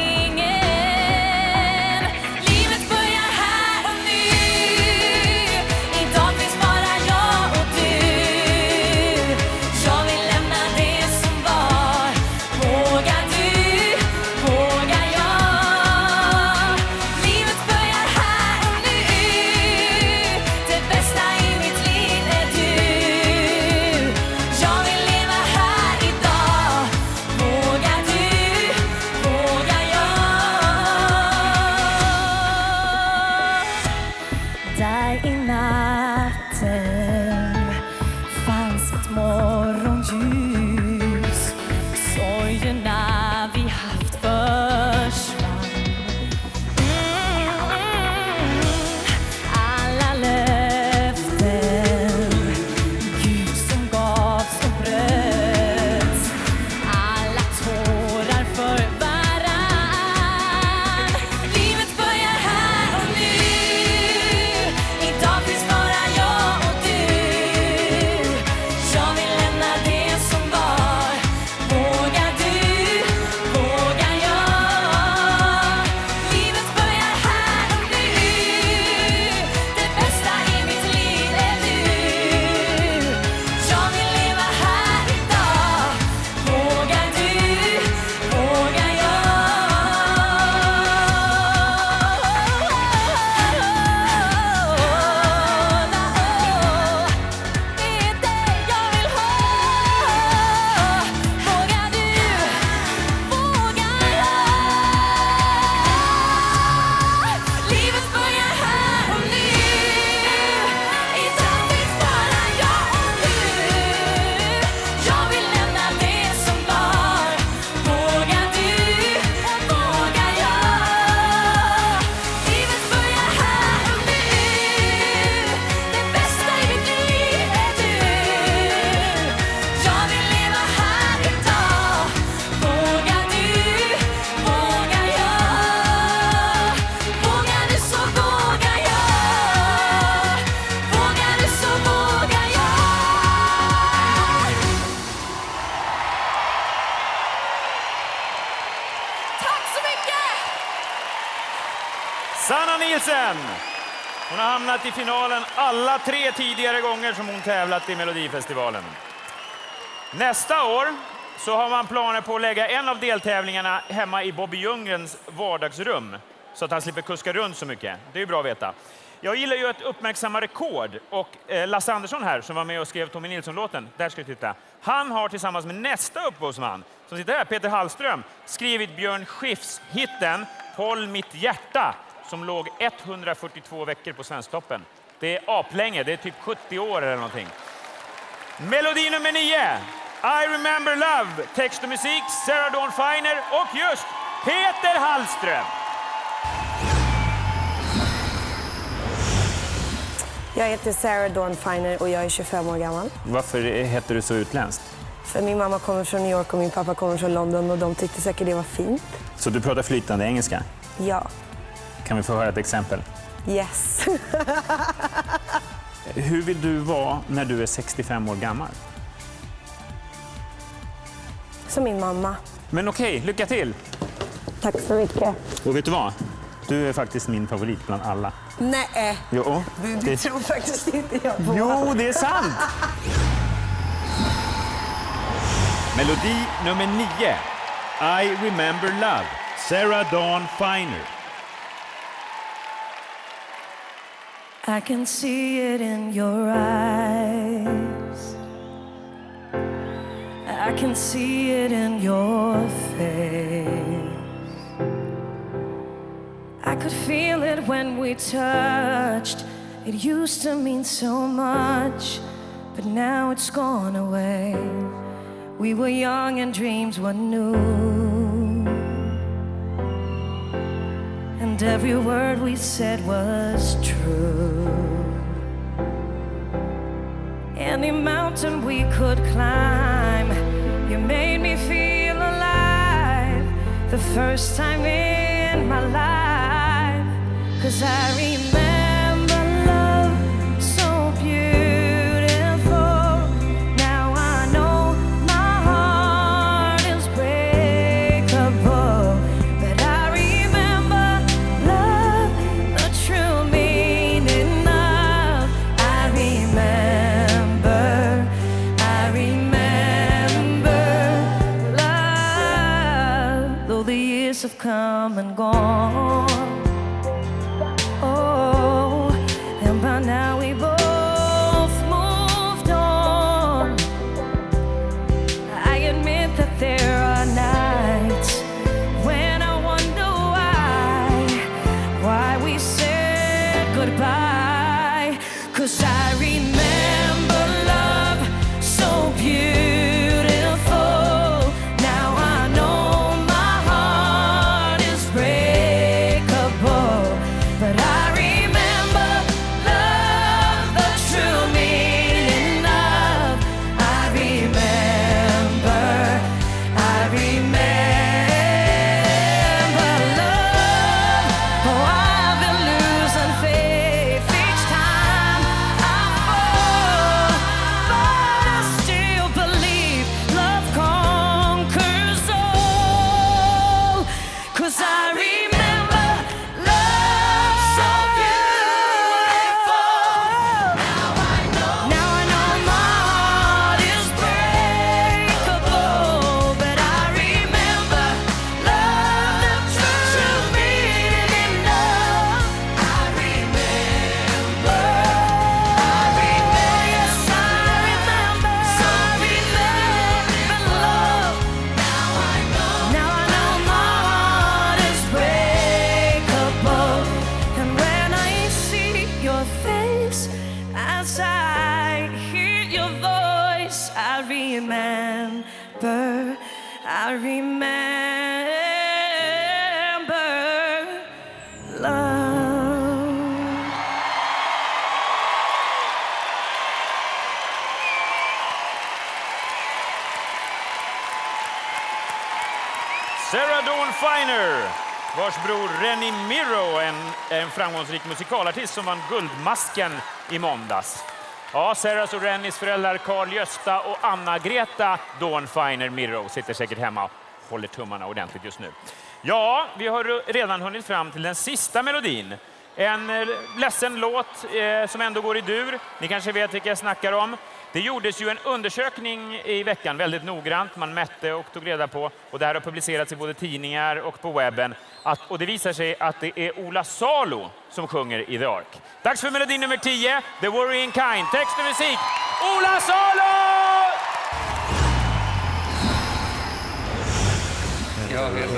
S6: Livet börjar här och nu. Idag finns bara jag och du. Jag vill lämna det som var. Vågar du, vågar jag. Livet börjar här och nu. Det bästa i mitt liv är du. Jag vill leva här idag. Vågar du, vågar jag. Där i natten fanns ett morgonljus. Sorgerna vi haft försvann. Alla löften Gud som gavs och bröts. Alla tårar för varann. Livet börjar här och nu. Idag finns bara jag och du. Jag vill lämna det som var. Vågar du, vågar jag. Livet börjar här och nu. Det bästa i mitt liv är du. Jag vill leva här idag. Vågar du, vågar jag. Det är dig jag vill ha. Vågar du, vågar jag. Livet börjar här och nu. Idag finns bara jag och du. Jag vill lämna det som var. Vågar du, vågar jag. Livet börjar här och nu. Det bästa i mitt liv är du. Jag vill leva här idag. Vågar du, vågar jag. Vågar du så vågar jag. Vågar du så vågar jag. Tack så mycket!
S3: Sanna Nilsen! Hon har hamnat i finalen alla 3 tidigare gånger som hon tävlat i Melodifestivalen. Nästa år så har man planer på att lägga en av deltävlingarna hemma i Bobby Ljunggrens vardagsrum så att han slipper kuska runt så mycket. Det är ju bra att veta. Jag gillar ju att uppmärksamma rekord och Lasse Andersson här som var med och skrev Tommy Nilsson-låten, där ska vi titta. Han har tillsammans med nästa upphovsman som sitter här, Peter Hallström, skrivit Björn Skifs hitten Håll mitt hjärta som låg 142 veckor på Svensktoppen. Det är aplänge, det är typ 70 år eller någonting. Melodi nummer 9. I remember love. Text och musik Sarah Dawn Finer och just Peter Hallström.
S8: Jag heter Sarah Dawn Finer och jag är 25 år gammal.
S3: Varför heter du så utländskt?
S8: För min mamma kommer från New York och min pappa kommer från London och de tyckte säkert det var fint.
S3: Så du pratar flytande engelska?
S8: Ja.
S3: Kan vi få höra ett exempel?
S8: Yes.
S3: Hur vill du vara när du är 65 år gammal?
S8: Som min mamma.
S3: Men okej, lycka till!
S8: Tack så mycket.
S3: Och vet du vad? Du är faktiskt min favorit bland alla.
S8: Nej,
S3: Jo.
S8: det tror faktiskt inte jag på.
S3: Jo, det är sant! Melodi nummer 9. I Remember Love. Sarah Dawn Finer.
S6: I can see it in your eyes. I can see it in your face. I could feel it when we touched. It used to mean so much, but now it's gone away. We were young and dreams were new, and every word we said was true. Any mountain we could climb, you made me feel alive the first time in my life. 'Cause I remember love so beautiful. Now I know my heart is breakable, but I remember love, the true meaning of. I remember love, though the years have come and gone. Oh, and by now we both moved on. I admit that there are nights when I wonder why we said goodbye. 'Cause I remember love so beautiful. Now I know my heart is breakable, but I remember love, the true meaning of. I remember love. Oh, I've been losing faith each time I fall, but I still believe love conquers all. 'Cause I remember love so beautiful. Now I know my heart is breakable, but I remember love, the true meaning of. I remember, yes, I remember. So remember love. Now I know my heart is breakable, and when I see your face, as I hear your voice, I remember love.
S3: Sarah Dawn Finer, vars bror Rennie Miro är en framgångsrik musikalartist som vann Guldmasken i måndags. Ja, Sarahs och Rennies föräldrar Carl-Gösta och Anna-Greta Dawn Finer Miro sitter säkert hemma och håller tummarna ordentligt just nu. Ja, vi har redan hunnit fram till den sista melodin. En ledsen låt som ändå går i dur. Ni kanske vet vilka jag snackar om. Det gjordes ju en undersökning i veckan väldigt noggrant. Man mätte och tog reda på, och det här har publicerats i både tidningar och på webben. Och det visar sig att det är Ola Salo som sjunger i The Ark. Dags för melodi nummer 10, The Worrying Kind. Text och musik, Ola Salo!
S13: Jag är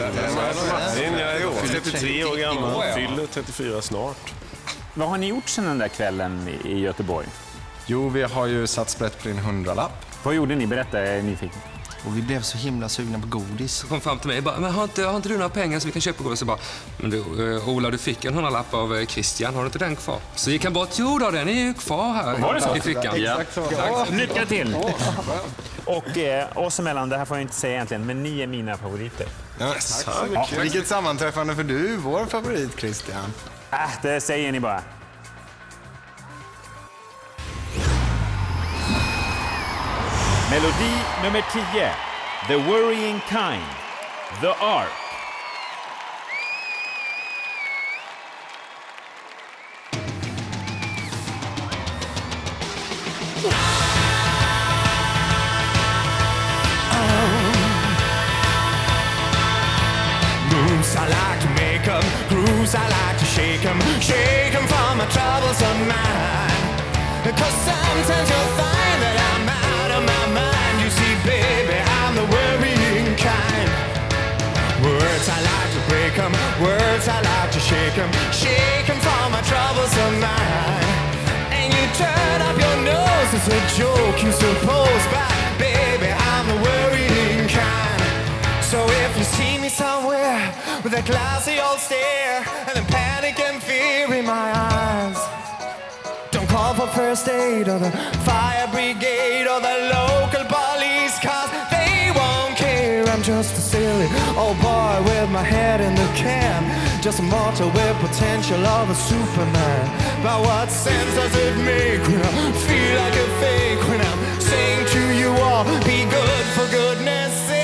S13: 33 år gammal, fyller 34 snart.
S3: Vad har ni gjort sedan den där kvällen i Göteborg?
S14: Jo, vi har ju satt sprätt på din 100-lapp.
S3: Vad gjorde ni? Berätta, jag är nyfiken.
S14: Och vi blev så himla sugna på godis.
S15: Kom fram till mig och bara, men har inte du några pengar så vi kan köpa godis? Så bara, men du, Ola, du fick en 100-lapp av Christian, har du inte den kvar? Så gick han bort, jo då, den är ju kvar här
S3: var det så?
S15: I fickan.
S3: Ja.
S15: Exakt så.
S3: Lycka till! Och oss emellan, det här får jag inte säga egentligen, men ni är mina favoriter.
S14: Yes. Ja, vilket sammanträffande för du, vår favorit Christian.
S3: Det säger ni bara. Melodi nummer 10. The Worrying Kind, The Ark.
S4: Moves I like to make 'em, grooves I like to shake 'em from my troublesome mind. 'Cause sometimes you'll find that I'm out of my mind. You see, baby, I'm the worrying kind. Words I like to break 'em, words I like to shake 'em from my troublesome mind. And you turn up your nose, it's a joke you suppose, but baby, I'm the worrying kind. So if you see me somewhere with a glassy old stare and the panic and fear in my eyes, don't call for first aid or the fire brigade or the local police, 'cause they won't care. I'm just a silly old boy with my head in the can, just a mortal with potential of a Superman. But what sense does it make when I feel like a fake, when I'm saying to you all, be good for goodness sake?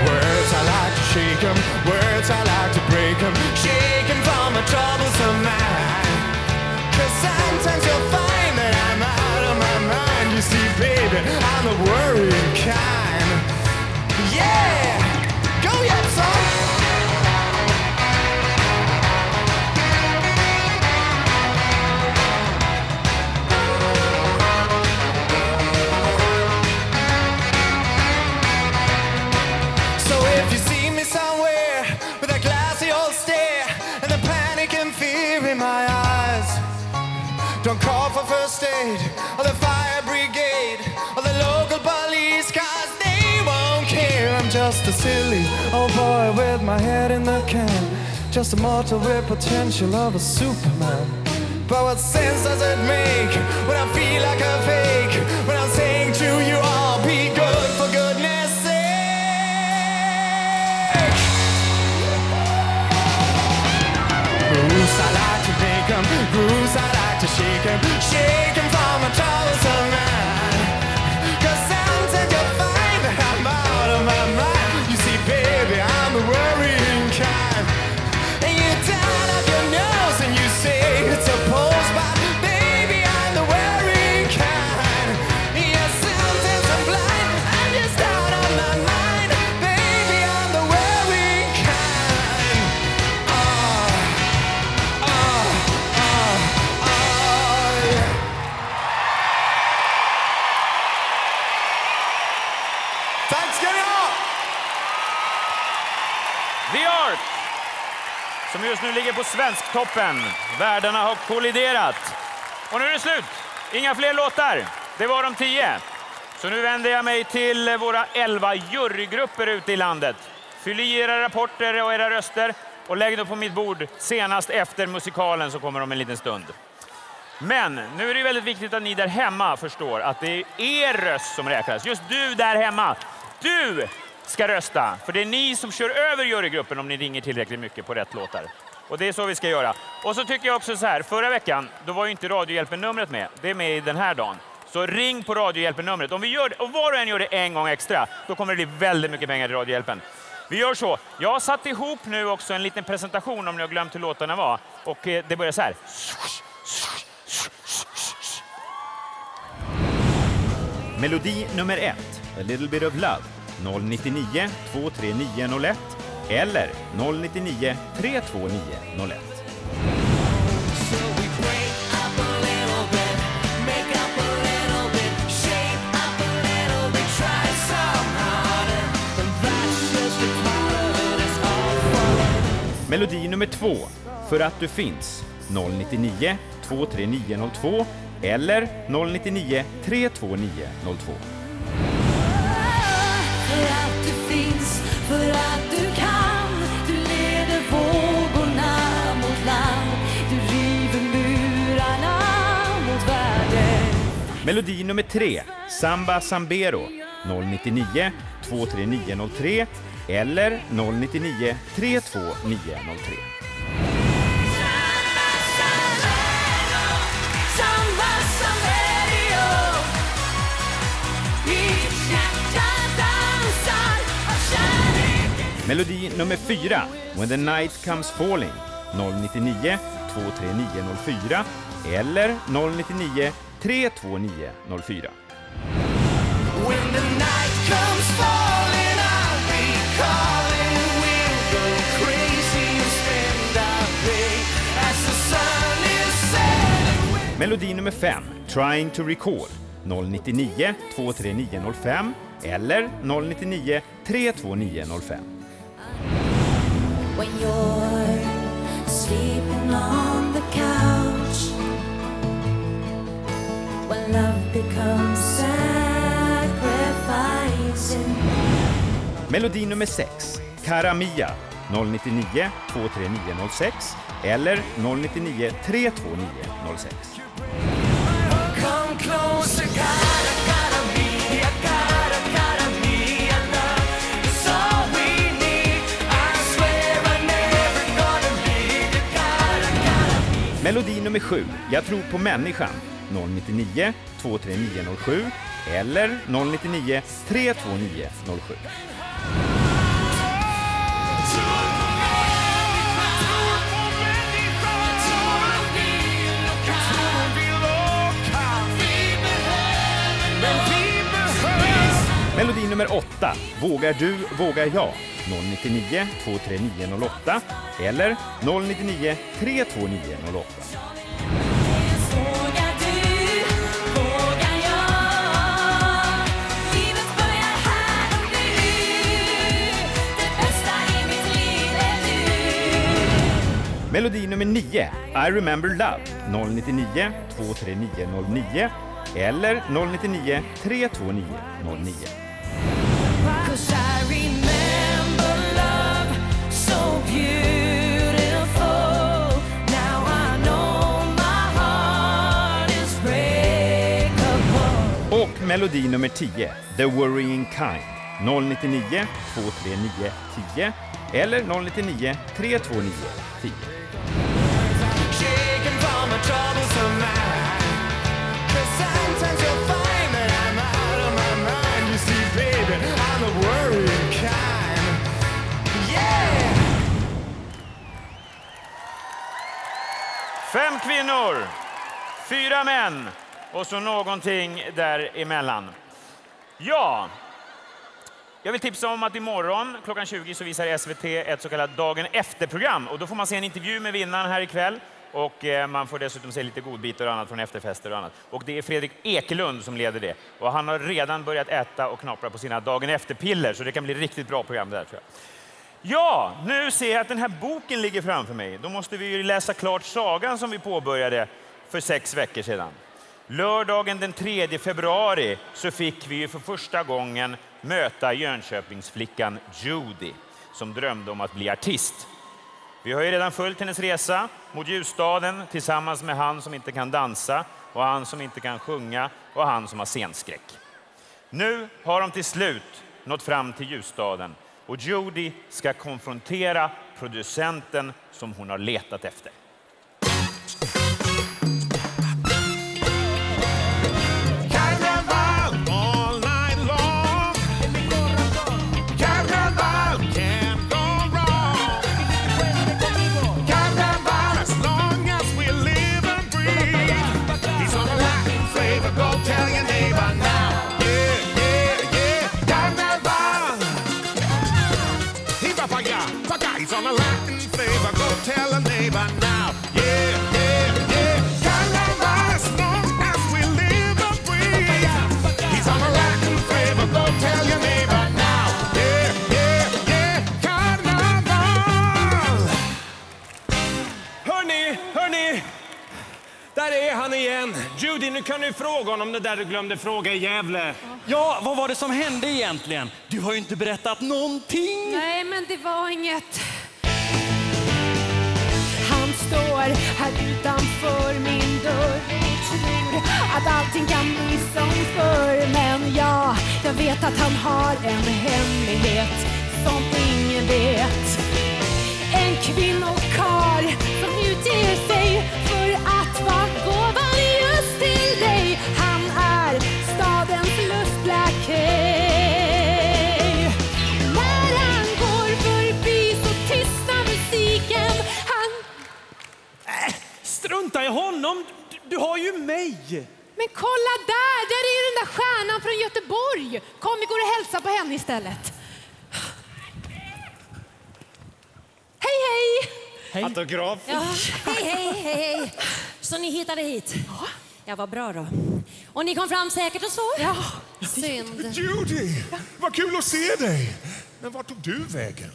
S4: Words I like to shake 'em, words I like to break 'em, shaking from a troublesome mind. 'Cause sometimes you'll find that I'm out of my mind. You see, baby, I'm the worrying kind. Yeah! Go, yep, son! Don't call for first aid or the fire brigade or the local police, 'cause they won't care. I'm just a silly old boy with my head in the can, just a mortal with potential of a Superman. But what sense does it make when I feel like a fake, when I'm saying to you all, be good for goodness sake? Grooves I like to make 'em, grooves I like to shake 'em from a troublesome mind. 'Cause sometimes you'll find that I'm out of my mind. You see, baby, I'm the worrying kind. And you turn up your nose and you say it's a pose, but baby, I'm the worrying kind. Yes, sometimes I'm blind, I'm just out of my mind. Baby, I'm the worrying kind.
S2: Tack ska ni ha!
S3: The Ark, som just nu ligger på Svensktoppen. Världarna har kolliderat. Och nu är det slut. Inga fler låtar. Det var de 10. Så nu vänder jag mig till våra 11 jurygrupper ute i landet. Fyll i era rapporter och era röster och lägg dem på mitt bord senast efter musikalen, så kommer de en liten stund. Men nu är det väldigt viktigt att ni där hemma förstår att det är er röst som räknas. Just du där hemma. Du ska rösta, för det är ni som kör över jurygruppen om ni ringer tillräckligt mycket på rätt låtar. Och det är så vi ska göra. Och så tycker jag också så här, förra veckan då var ju inte Radiohjälpen-numret med. Det är med i den här dagen. Så ring på Radiohjälpen-numret. Om vi gör det, och var och en gör det en gång extra, då kommer det bli väldigt mycket pengar till Radiohjälpen. Vi gör så. Jag har satt ihop nu också en liten presentation om ni har glömt hur låtarna var. Och det börjar så här. Melodi nummer 1, A Little Bit of Love, 099 23901 eller 099 32901. Melodi nummer 2, För att du finns, 099 23902 eller 099 32902.
S6: För att du finns, för att du kan, du leder vågorna mot land, du river murarna mot världen.
S3: Melodi nummer 3, Samba Sambero, 099 23903 eller 099 32903.
S6: Samba Sambero,
S3: Melodi nummer 4, When the Night Comes Falling, 099 23904 eller 099 329 04.
S4: When the night comes falling, I'll be calling. We'll go crazy and spend our day as the sun is setting.
S3: Melodi nummer 5, Trying to Recall, 099 23905 eller 099 32905.
S6: When you're sleeping on the couch, when love becomes sacrificing.
S3: Melodi nummer 6, Cara Mia, 099 23906 eller 099 32906.
S4: Come closer, gotta be, gotta be a love. It's all we need. I swear I'm never gonna leave you. Gotta be.
S3: Melodi nummer 7, Jag tror på människan, 099 23907 eller 099 32907. Melodi nummer 8, Vågar du, vågar jag, 099 23908 eller 099 32908.
S6: Vågar du, vågar jag. Livet börjar här och nu. Det bästa i mitt liv är du.
S3: Melodi nummer 9, I remember love, 099 23909 eller 099 32909.
S6: 'Cause I remember love so beautiful. Now I know my heart is breakable.
S3: Och melodi nummer 10, The Worrying Kind, 099 239 10 eller 099 329 10.
S4: Shaken from a troublesome mind. 'Cause sometimes you'll find that I'm out of my mind. You see, baby, I'm the worrying kind. Yeah!
S3: 5 kvinnor, 4 män och så någonting däremellan. Ja, jag vill tipsa om att imorgon klockan 20 så visar SVT ett så kallat dagen efter-program. Och då får man se en intervju med vinnaren här ikväll. Och man får dessutom se lite godbitar och annat från efterfester och annat. Och det är Fredrik Ekelund som leder det. Och han har redan börjat äta och knapra på sina dagen efter-piller. Så det kan bli riktigt bra program där, tror jag. Ja, nu ser jag att den här boken ligger framför mig. Då måste vi ju läsa klart sagan som vi påbörjade för 6 veckor sedan. Lördagen den 3 februari så fick vi ju för första gången möta Jönköpingsflickan Judy som drömde om att bli artist. Vi har ju redan följt hennes resa mot ljusstaden tillsammans med han som inte kan dansa och han som inte kan sjunga och han som har scenskräck. Nu har de till slut nått fram till ljusstaden och Judy ska konfrontera producenten som hon har letat efter.
S16: Där är han igen. Judy, nu kan du fråga honom det där du glömde fråga i Gävle.
S17: Ja, vad var det som hände egentligen? Du har ju inte berättat någonting.
S18: Nej, men det var inget. Han står här utanför min dörr och tror att allting kan bli som förr. Men ja, jag vet att han har en hemlighet som ingen vet. En kvinnokar som utger sig för att vara gåvan just till dig. Han är stadens lustlakej. När han går för
S17: dig.
S18: Men kolla där är ju den där stjärnan från Göteborg. Kom, vi går och hälsa på henne istället. Hej, hej!
S16: Autograf.
S6: Ja, hej. Så ni hittade hit? Ja, vad bra då. Och ni kom fram säkert och så?
S18: Ja.
S6: Synd.
S2: Judy, vad kul att se dig. Men vart tog du vägen?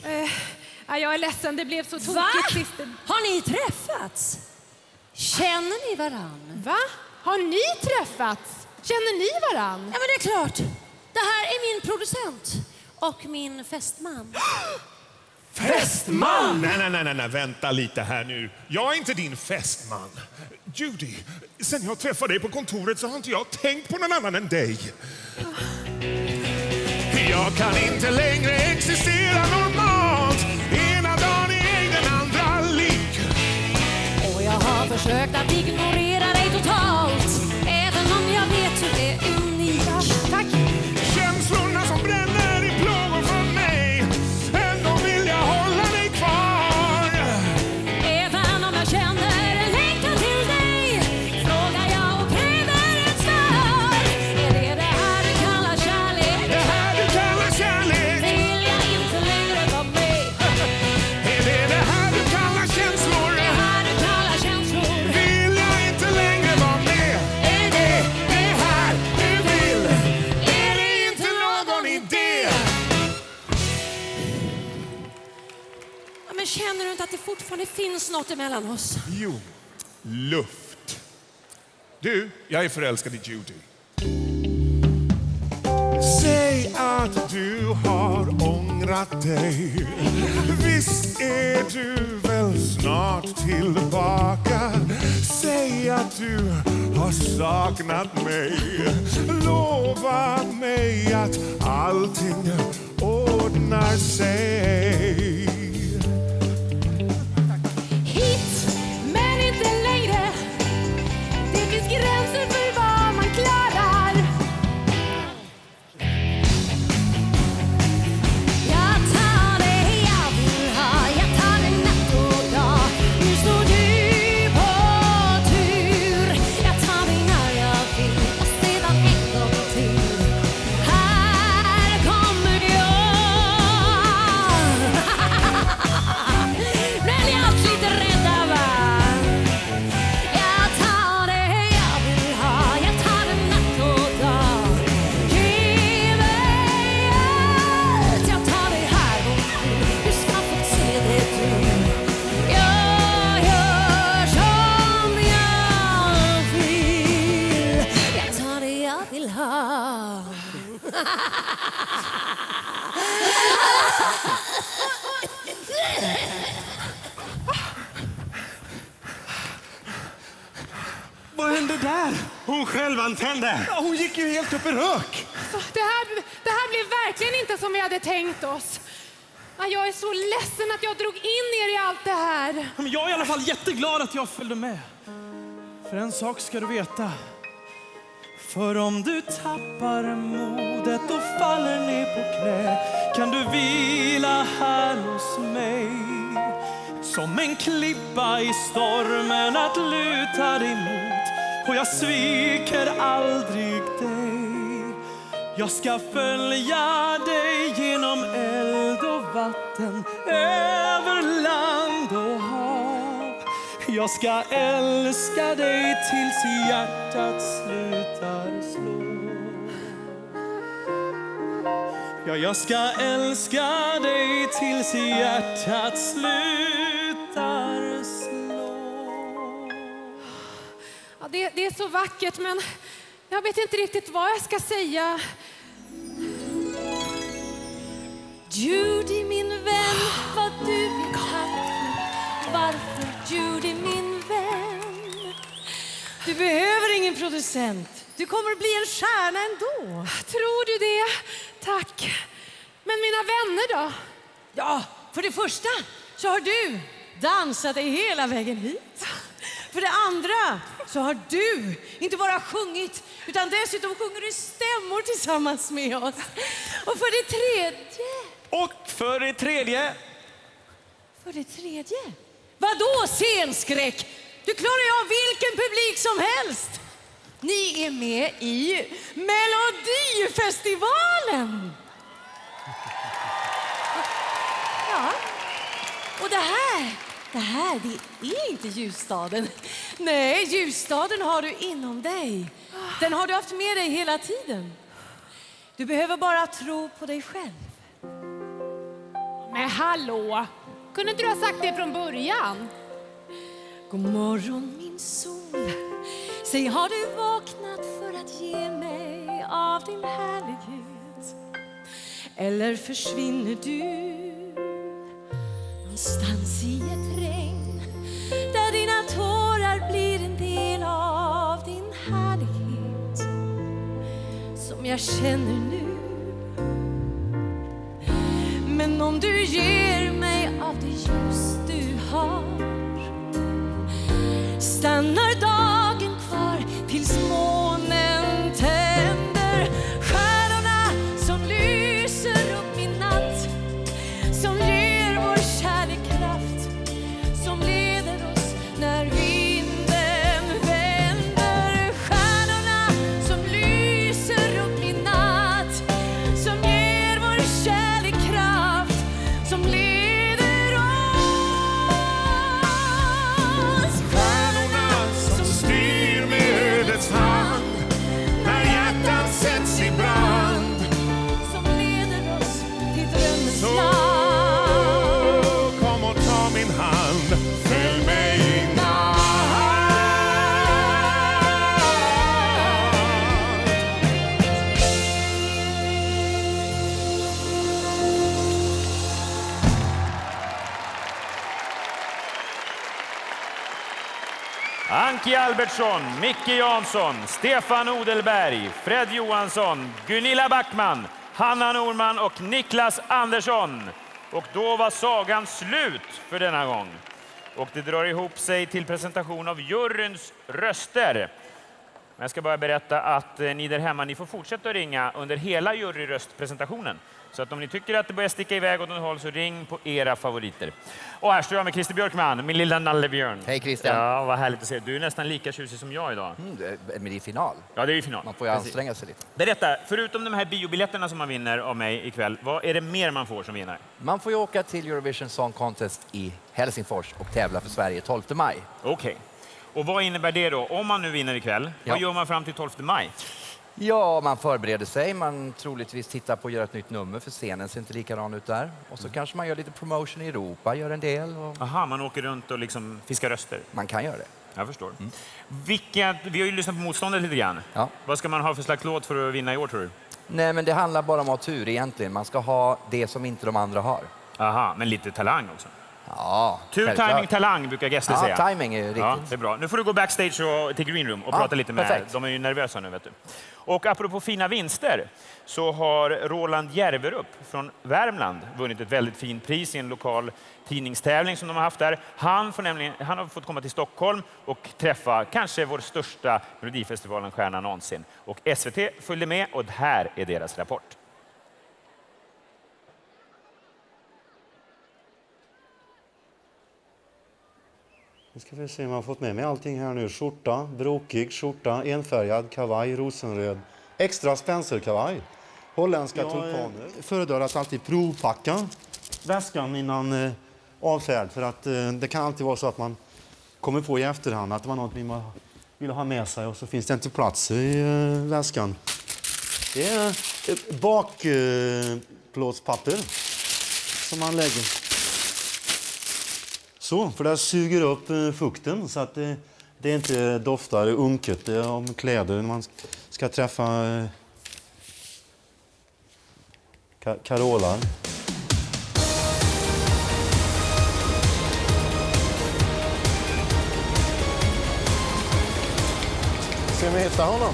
S18: Ja, jag är ledsen, det blev så tokigt
S6: Va?
S18: sist.
S6: Har ni träffats? Känner ni varann?
S18: Va? Har ni träffats? Känner ni varann?
S6: Ja, men det är klart. Det här är min producent och min fästman.
S2: Fästman? Nej, vänta lite här nu. Jag är inte din fästman. Judy, sen jag träffade dig på kontoret så har inte jag tänkt på någon annan än dig. Jag kan inte längre existera normalt. Ena dagen är den andra lik.
S6: Och jag har försökt att ignorera dig totalt, även om jag vet hur det är unik.
S18: Tack.
S2: Känslorna som bränner i plågor för mig. Ändå vill jag hålla dig kvar.
S6: Även om jag känner en längtan till dig, frågar jag och kräver ett svar. Är det här du kallar kärlek?
S2: Det här du kallar kärlek?
S6: Vill jag inte längre vara med?
S2: Är det här du kallar känslor?
S6: Det här du kallar känslor?
S2: Vill jag inte längre vara med? Är det här du vill? Är det inte någon idé?
S6: Ja, men känner du inte att det fortfarande finns något emellan oss?
S2: Jo, luft. Du, jag är förälskad i Judy. Säg att du har ångrat dig. Visst är du väl snart tillbaka. Säg att du har saknat mig. Lova mig att allting ordnar sig.
S18: Hit, men inte längre. Det finns gränser för vad man klarar.
S6: Jag tar det jag vill ha, jag tar det natt och dag. Nu står du på tur. Jag tar det när jag vill och sedan en gång till. Här kommer jag. Men jag är lite rädda, va? Jag tar det jag vill ha, jag tar det natt och dag. Ge mig allt, jag tar det här och nu. Du ska få se det du. Jag gör som jag vill. Jag tar det jag vill ha.
S17: Vad hände där?
S16: Hon självantände.
S17: Ja, hon gick ju helt upp i rök.
S18: Det här blev verkligen inte som vi hade tänkt oss. Ja, jag är så ledsen att jag drog in er i allt det här.
S17: Men jag är i alla fall jätteglad att jag följde med. För en sak ska du veta. För om du tappar modet och faller ner på knä, kan du vila här hos mig. Som en klippa i stormen att luta dig mot. Och jag sviker aldrig dig. Jag ska följa dig genom eld och vatten, över land och hav. Jag ska älska dig tills hjärtat slutar slå. Ja, jag ska älska dig tills hjärtat slutar slå.
S18: Ja, det är så vackert, men jag vet inte riktigt vad jag ska säga.
S6: Judy, min vän, vad du vill ha. Varför, Judy, min vän?
S19: Du behöver ingen producent. Du kommer att bli en stjärna ändå.
S18: Tror du det? Tack. Men mina vänner då?
S19: Ja, för det första så har du dansat dig hela vägen hit. För det andra så har du inte bara sjungit, utan dessutom sjunger du stämmor tillsammans med oss. Och för det tredje...
S17: Och för det tredje...
S19: För det tredje? Vadå scenskräck? Du klarar ju av vilken publik som helst. vi är med i Melodifestivalen. Ja, och det är inte ljusstaden. Nej, ljusstaden har du inom dig. Den har du haft med dig hela tiden. Du behöver bara tro på dig själv.
S18: Men hallå, kunde inte du ha sagt det från början?
S19: God morgon min sol. Säg, har du vaknat för att ge mig av din härlighet? Eller försvinner du någonstans i ett regn där dina tårar blir en del av din härlighet som jag känner nu? Men om du ger mig av det ljus du har, stannar dagen kvar tills månen tänder. Stjärnorna som lyser upp min natt, som ger vår kärlek kraft, som leder oss när vinden vänder. Stjärnorna som lyser upp min natt, som ger vår kärlek kraft, som leder oss. Stjärnorna som styr med ödets hand när hjärtan sätts i brand, som leder oss till drömmens land.
S2: Kom och ta min hand, följ mig i natt.
S3: Anki Albertsson, Micke Jansson, Stefan Odelberg, Fred Johansson, Gunilla Backman, Hanna Norman och Niklas Andersson. Och då var sagan slut för denna gång. Och det drar ihop sig till presentation av juryns röster. Men jag ska bara berätta att ni där hemma, ni får fortsätta att ringa under hela juryröstpresentationen. Så att om ni tycker att det börjar sticka iväg åt något håll så ring på era favoriter. Och här står jag med Christer Björkman, min lilla nallebjörn.
S20: Hej Christian.
S3: Ja, vad härligt att se. Du är nästan lika tjusig som jag idag.
S20: Men det är final.
S3: Ja, det är ju final.
S20: Man får ju anstränga sig lite.
S3: Berätta, förutom de här biobiljetterna som man vinner av mig ikväll, vad är det mer man får som vinnare?
S20: Man får ju åka till Eurovision Song Contest i Helsingfors och tävla för Sverige 12 maj.
S3: Okej. Och vad innebär det då? Om man nu vinner ikväll, vad gör man fram till 12 maj?
S20: Ja, man förbereder sig. Man troligtvis tittar på att göra ett nytt nummer för scenen ser inte likadan ut där. Och så kanske man gör lite promotion i Europa, gör en del.
S3: Aha, man åker runt och liksom fiskar röster?
S20: Man kan göra det.
S3: Jag förstår. Vi har ju lyssnat på motståndet lite grann.
S20: Ja.
S3: Vad ska man ha för slags låt för att vinna i år, tror du?
S20: Nej, men det handlar bara om att ha tur egentligen. Man ska ha det som inte de andra har.
S3: Aha, men lite talang också.
S20: Ja,
S3: tur,
S20: självklart.
S3: timing, talang brukar gäster säga.
S20: Ja, timing är ju riktigt.
S3: Ja, det är bra. Nu får du gå backstage och till Green Room och prata lite med.
S20: Perfekt.
S3: De är ju nervösa nu, vet du. Och apropå fina vinster så har Roland Järverup från Värmland vunnit ett väldigt fint pris i en lokal tidningstävling som de har haft där. Han har fått komma till Stockholm och träffa kanske vår största Melodifestivalen-stjärna någonsin. Och SVT följde med och här är deras rapport.
S21: Nu ska vi se om jag har fått med mig allting här nu. Skjorta, brokig skjorta, enfärgad kavaj, rosenröd. Extra spencerkavaj. Holländska tulpaner. Föredrar att alltid provpacka väskan innan avfärd. För att det kan alltid vara så att man kommer på i efterhand att det var något man vill ha med sig och så finns det inte plats i väskan. Det är bakplåtspapper som man lägger. Så, för det suger upp fukten så att det inte doftar unket. Det är om kläder när man ska träffa Carola.
S11: Ska vi hitta honom?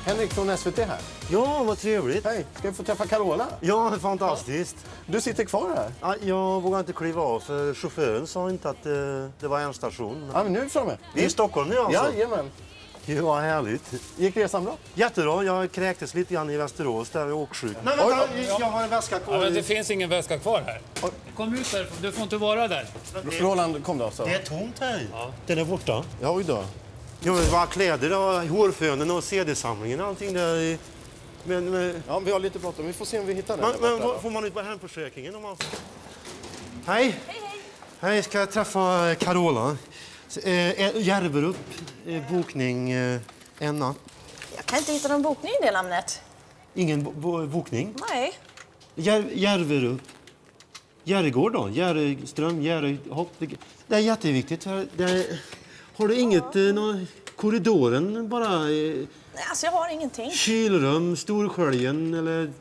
S11: Henrik från SVT här.
S21: Ja, vad trevligt.
S11: Hej, ska vi få träffa Carola?
S21: Ja, fantastiskt.
S11: Du sitter kvar här?
S21: Ja, jag vågar inte kliva av för chauffören sa inte att det var en station.
S11: Ja, men nu är vi framme.
S21: Vi är i Stockholm nu alltså?
S11: Jajamän.
S21: Gud, vad härligt.
S1: Gick resan bra?
S21: Jättebra. Jag kräktes lite grann i Västerås där jag är åksjuk. Men vänta, jag har en väska kvar.
S22: Ja, men det finns ingen väska kvar här. Kom ut där, du får inte vara där.
S1: Roland, kom då. Så.
S21: Det är tomt här. Ja. Den är borta.
S1: Ja, oj då.
S21: Jo, men vad kläder och hårfönen och CD-samlingen och allting där. Men,
S1: ja, vi har lite bråttom. Vi får se om vi hittar den.
S21: Men får man ut på hemförsäkringen om man... Hej. Hej, ska jag träffa Carola? Järverup, bokning en natt.
S23: Jag kan inte hitta någon bokning i det namnet.
S21: Ingen bokning?
S23: Nej.
S21: Järverup. Järregård då? Järreström, Järrehopp. Det är jätteviktigt. Har du inget, korridoren bara?
S23: Nej, alltså jag har ingenting.
S21: Kylrum, Storsköljen eller?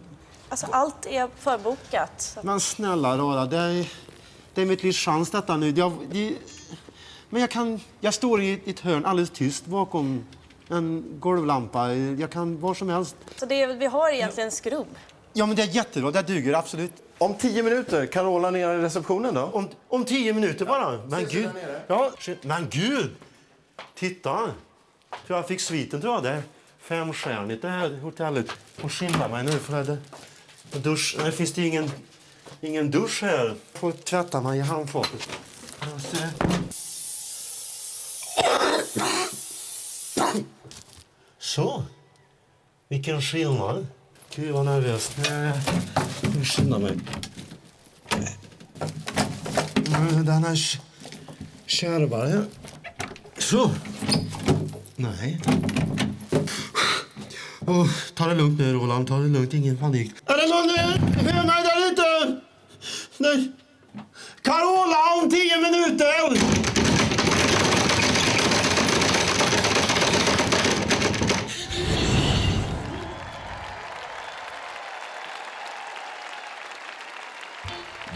S23: Alltså allt är förbokat.
S21: Men snälla rara, det är mitt livs chans detta nu. Men jag står i ett hörn alldeles tyst bakom en golvlampa. Jag kan var som helst.
S23: Så vi har egentligen skrubb.
S21: Ja, men det är jättebra. Det duger absolut.
S1: Om 10 minuter, Carola nere i receptionen då?
S21: Om 10 minuter bara? Men gud. Ja, men gud. Titta. Tror jag fick sviten, tror jag. Det är 5-stjärnigt det här hotellet. Och skynda mig nu för det. Dusch. Nej, finns det ingen dusch här. Får tvätta mig i handfatet. Så. Vilken skillnad. Gud vad nervös. Nu skyndar mig. Den här kärvar. Så. Nej. Ta det lugnt nu, Roland. Ta det lugnt. Ingen panik. Är det någon höna där ute? Nej. Carola, om 10 minuter!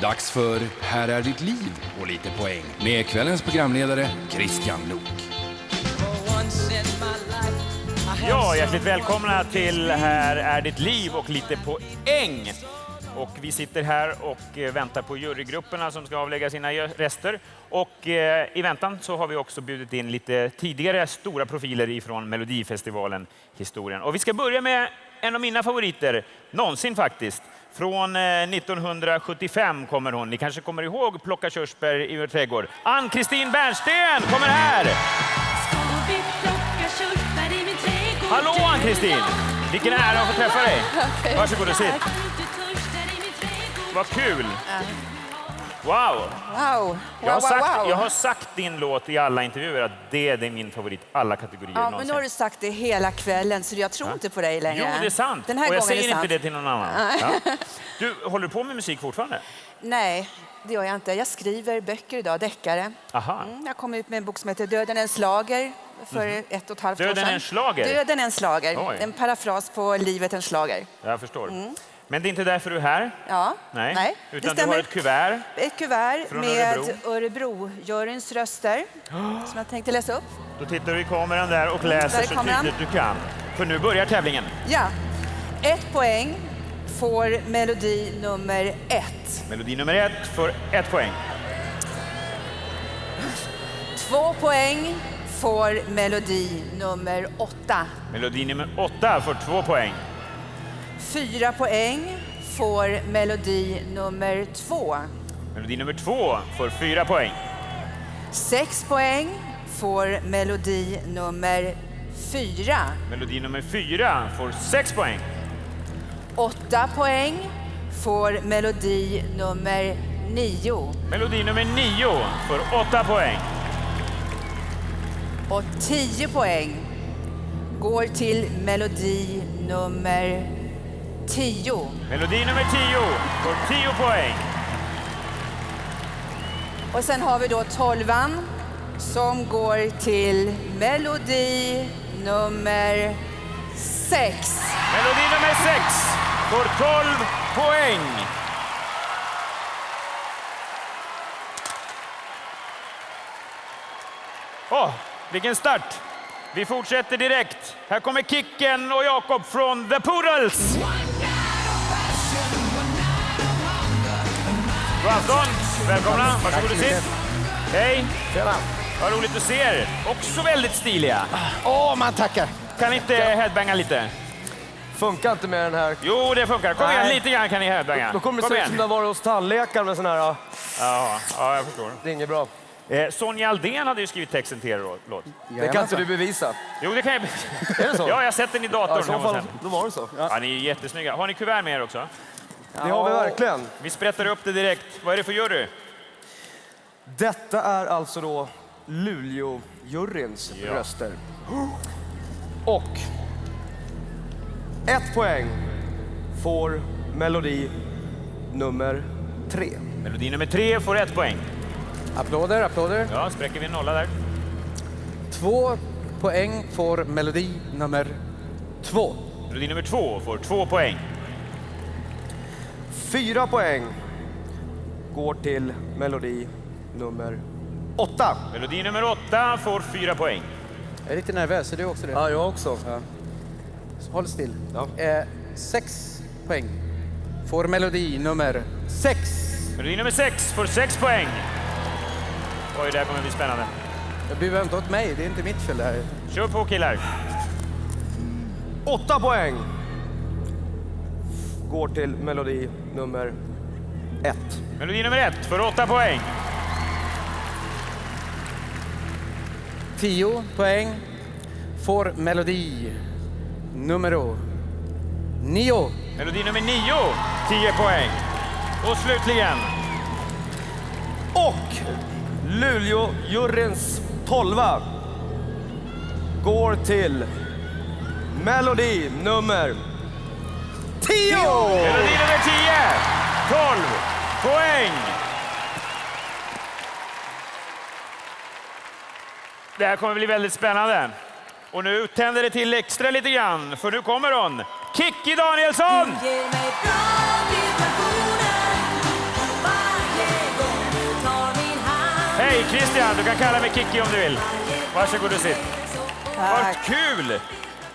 S24: Dags för Här är ditt liv och lite poäng med kvällens programledare Christian Lok.
S3: Ja, hjärtligt välkomna till Här är ditt liv och lite poäng. Och vi sitter här och väntar på jurygrupperna som ska avlägga sina rester. Och i väntan så har vi också bjudit in lite tidigare stora profiler ifrån Melodifestivalen historien. Och vi ska börja med en av mina favoriter, någonsin faktiskt. Från 1975 kommer hon. Ni kanske kommer ihåg Plocka körsbär i vår trädgård. Ann-Kristin Bernsten kommer här! Hallå Ann-Kristin! Vilken ära att få träffa dig. Varsågod och sitt. Vad kul! Wow! Jag har sagt din låt i alla intervjuer att det är min favorit alla kategorier någonsin.
S25: Men nu har du sagt det hela kvällen så jag tror inte på dig längre.
S3: Jo, det är sant.
S25: Den här
S3: och jag
S25: gången
S3: säger
S25: är
S3: inte
S25: sant.
S3: det till någon annan. Ja. Du, håller du på med musik fortfarande?
S25: Nej, det gör jag inte. Jag skriver böcker idag, deckare.
S3: Aha.
S25: Jag kom ut med en bok som heter Döden är en slager för 1,5 år sedan.
S3: Döden är en slager?
S25: Döden är en slager.
S3: Oj.
S25: En parafras på Livet är en slager.
S3: Jag förstår. Men det är inte därför du är här?
S25: Ja.
S3: Nej. Utan
S25: det stämmer.
S3: du har ett kuvert?
S25: Ett kuvert
S3: från
S25: med Örebro-juryns röster som jag tänkte läsa upp.
S3: Då tittar du i kameran där och läser så tydligt du kan. För nu börjar tävlingen.
S25: Ja. 1 poäng får melodi nummer 1.
S3: Melodi nummer 1 får 1 poäng.
S25: 2 poäng får melodi nummer 8.
S3: Melodi nummer 8 får 2 poäng.
S25: 4 poäng får melodi nummer 2.
S3: Melodi nummer 2 får 4 poäng.
S25: 6 poäng får melodi nummer 4.
S3: Melodi nummer 4 får 6 poäng.
S25: 8 poäng får melodi nummer 9.
S3: Melodi nummer 9 får 8 poäng.
S25: Och 10 poäng går till melodi nummer 10.
S3: Melodi nummer 10 får 10 poäng.
S25: Och sen har vi då 12an som går till melodi nummer 6.
S3: Melodi nummer 6 får 12 poäng. Vilken start! Vi fortsätter direkt. Här kommer Kicken och Jakob från The Poodles. God afton. Välkomna. Varsågod och sitt. Hej.
S26: Tjena.
S3: Vad roligt att se er. Också väldigt stiliga.
S5: Man tackar.
S3: Kan ni inte headbanga lite?
S5: Funkar inte med den här.
S3: Jo, det funkar. Kom igen, lite grann kan ni headbanga.
S5: Då kommer det se ut som det var hos tandläkaren med sån här...
S3: Ja, jag förstår.
S5: Det är inget bra.
S3: Sonja Aldén hade ju skrivit texten till er låt.
S5: Det kan inte du bevisa.
S3: Jo, det kan jag.
S5: Är det så?
S3: Ja, jag har sett den i datorn.
S5: Ja, i så fall, då var det så.
S3: Ja, ni är jättesnygga. Har ni kuvert med er också?
S5: Det har vi verkligen.
S3: Vi sprättar upp det direkt. Vad är det för jury?
S5: Detta är alltså då Luleå-juryns röster. Och 1 poäng får melodi nummer 3.
S3: Melodi nummer 3 får 1 poäng.
S21: Applåder, applåder.
S3: Ja, spräcker vi en nolla där.
S21: 2 poäng får melodi nummer 2.
S3: Melodi nummer 2 får 2 poäng.
S5: 4 poäng går till melodi nummer 8.
S3: Melodi nummer 8 får 4 poäng.
S21: Jag är lite nervös, är du också det?
S5: Ja, jag också.
S21: Ja. Håll still. Ja. 6 poäng får melodi nummer 6.
S3: Melodi nummer 6 får 6 poäng. Oj, det här kommer bli spännande.
S21: Jag blir inte åt mig, det är inte mitt fel det här.
S3: Kör på killar.
S5: 8 poäng går till melodi nummer 1.
S3: Melodi nummer 1 får 8 poäng.
S21: 10 poäng får melodi nummer 9.
S3: Melodi nummer 9, 10 poäng. Och slutligen.
S5: Och Luleå-juryns 12 går till melodi nummer 10.
S3: Melodi nummer 10, 12 poäng. Det här kommer bli väldigt spännande. Och nu tänder det till extra lite grann, för nu kommer hon. Kikki Danielsson! Hej Christian, du kan kalla mig Kikki om du vill. Varsågod och sitt. Vad kul!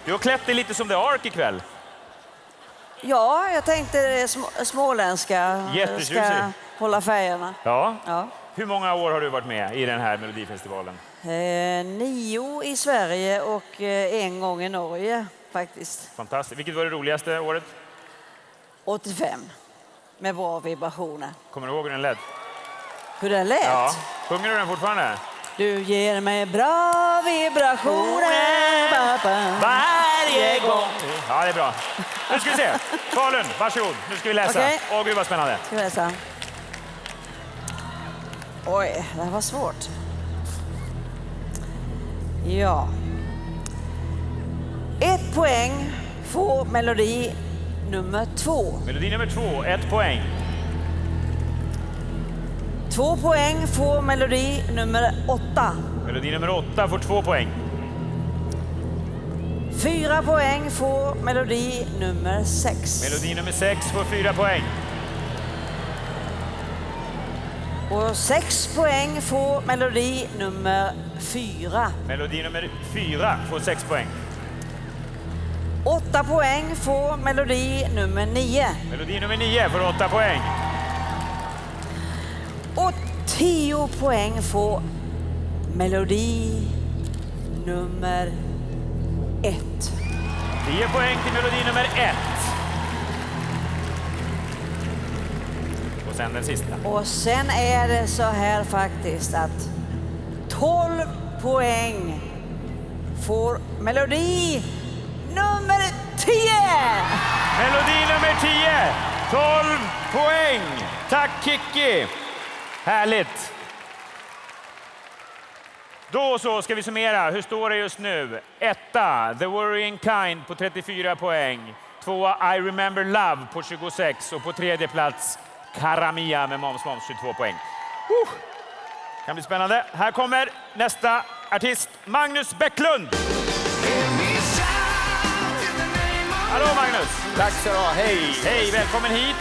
S3: Du har klätt dig lite som The Ark ikväll.
S7: Ja, jag tänkte småländska
S3: Jättetjusig.
S7: ska hålla färgerna.
S3: Ja.
S7: Ja.
S3: Hur många år har du varit med i den här Melodifestivalen?
S7: 9 i Sverige och 1 gång i Norge faktiskt.
S3: Fantastiskt. Vilket var det roligaste året?
S7: 85, med bra vibrationer.
S3: Kommer du ihåg hur den lät?
S7: Hur den lät?
S3: Ja. Sjunger du den fortfarande?
S7: Du ger mig bra vibrationer
S3: varje gång. Ja, det är bra. Nu ska vi se. Falun, varsågod. Nu ska vi läsa.
S7: Okej.
S3: Åh, gud vad spännande.
S7: Ska vi läsa? Oj, det här var svårt. Ja. 1 poäng får melodi nummer 2.
S3: Melodi nummer 2, 1 poäng.
S7: 2 poäng får melodi nummer 8.
S3: Melodi nummer 8 får 2 poäng.
S7: 4 poäng får melodi nummer 6.
S3: Melodi nummer 6 får 4 poäng.
S7: Och 6 poäng får melodi nummer 4.
S3: Melodi nummer 4 får 6 poäng.
S7: 8 poäng får melodi nummer 9.
S3: Melodi nummer 9 får 8 poäng.
S7: Och 10 poäng får melodi nummer 1.
S3: 10 poäng till melodi nummer 1. Och sen den sista.
S7: Och sen är det så här faktiskt att 12 poäng får melodi nummer 10.
S3: Melodi nummer 10. 12 poäng. Tack Kikki. Härligt. Då så ska vi summera. Hur står det just nu? 1, The Worrying Kind på 34 poäng. 2, I Remember Love på 26. Och på 3:e plats Karamia med Moms 22 poäng. Kan bli spännande. Här kommer nästa artist, Magnus Bäcklund. Hallå Magnus!
S5: Tack så du ha. Hej!
S3: Hej, välkommen hit.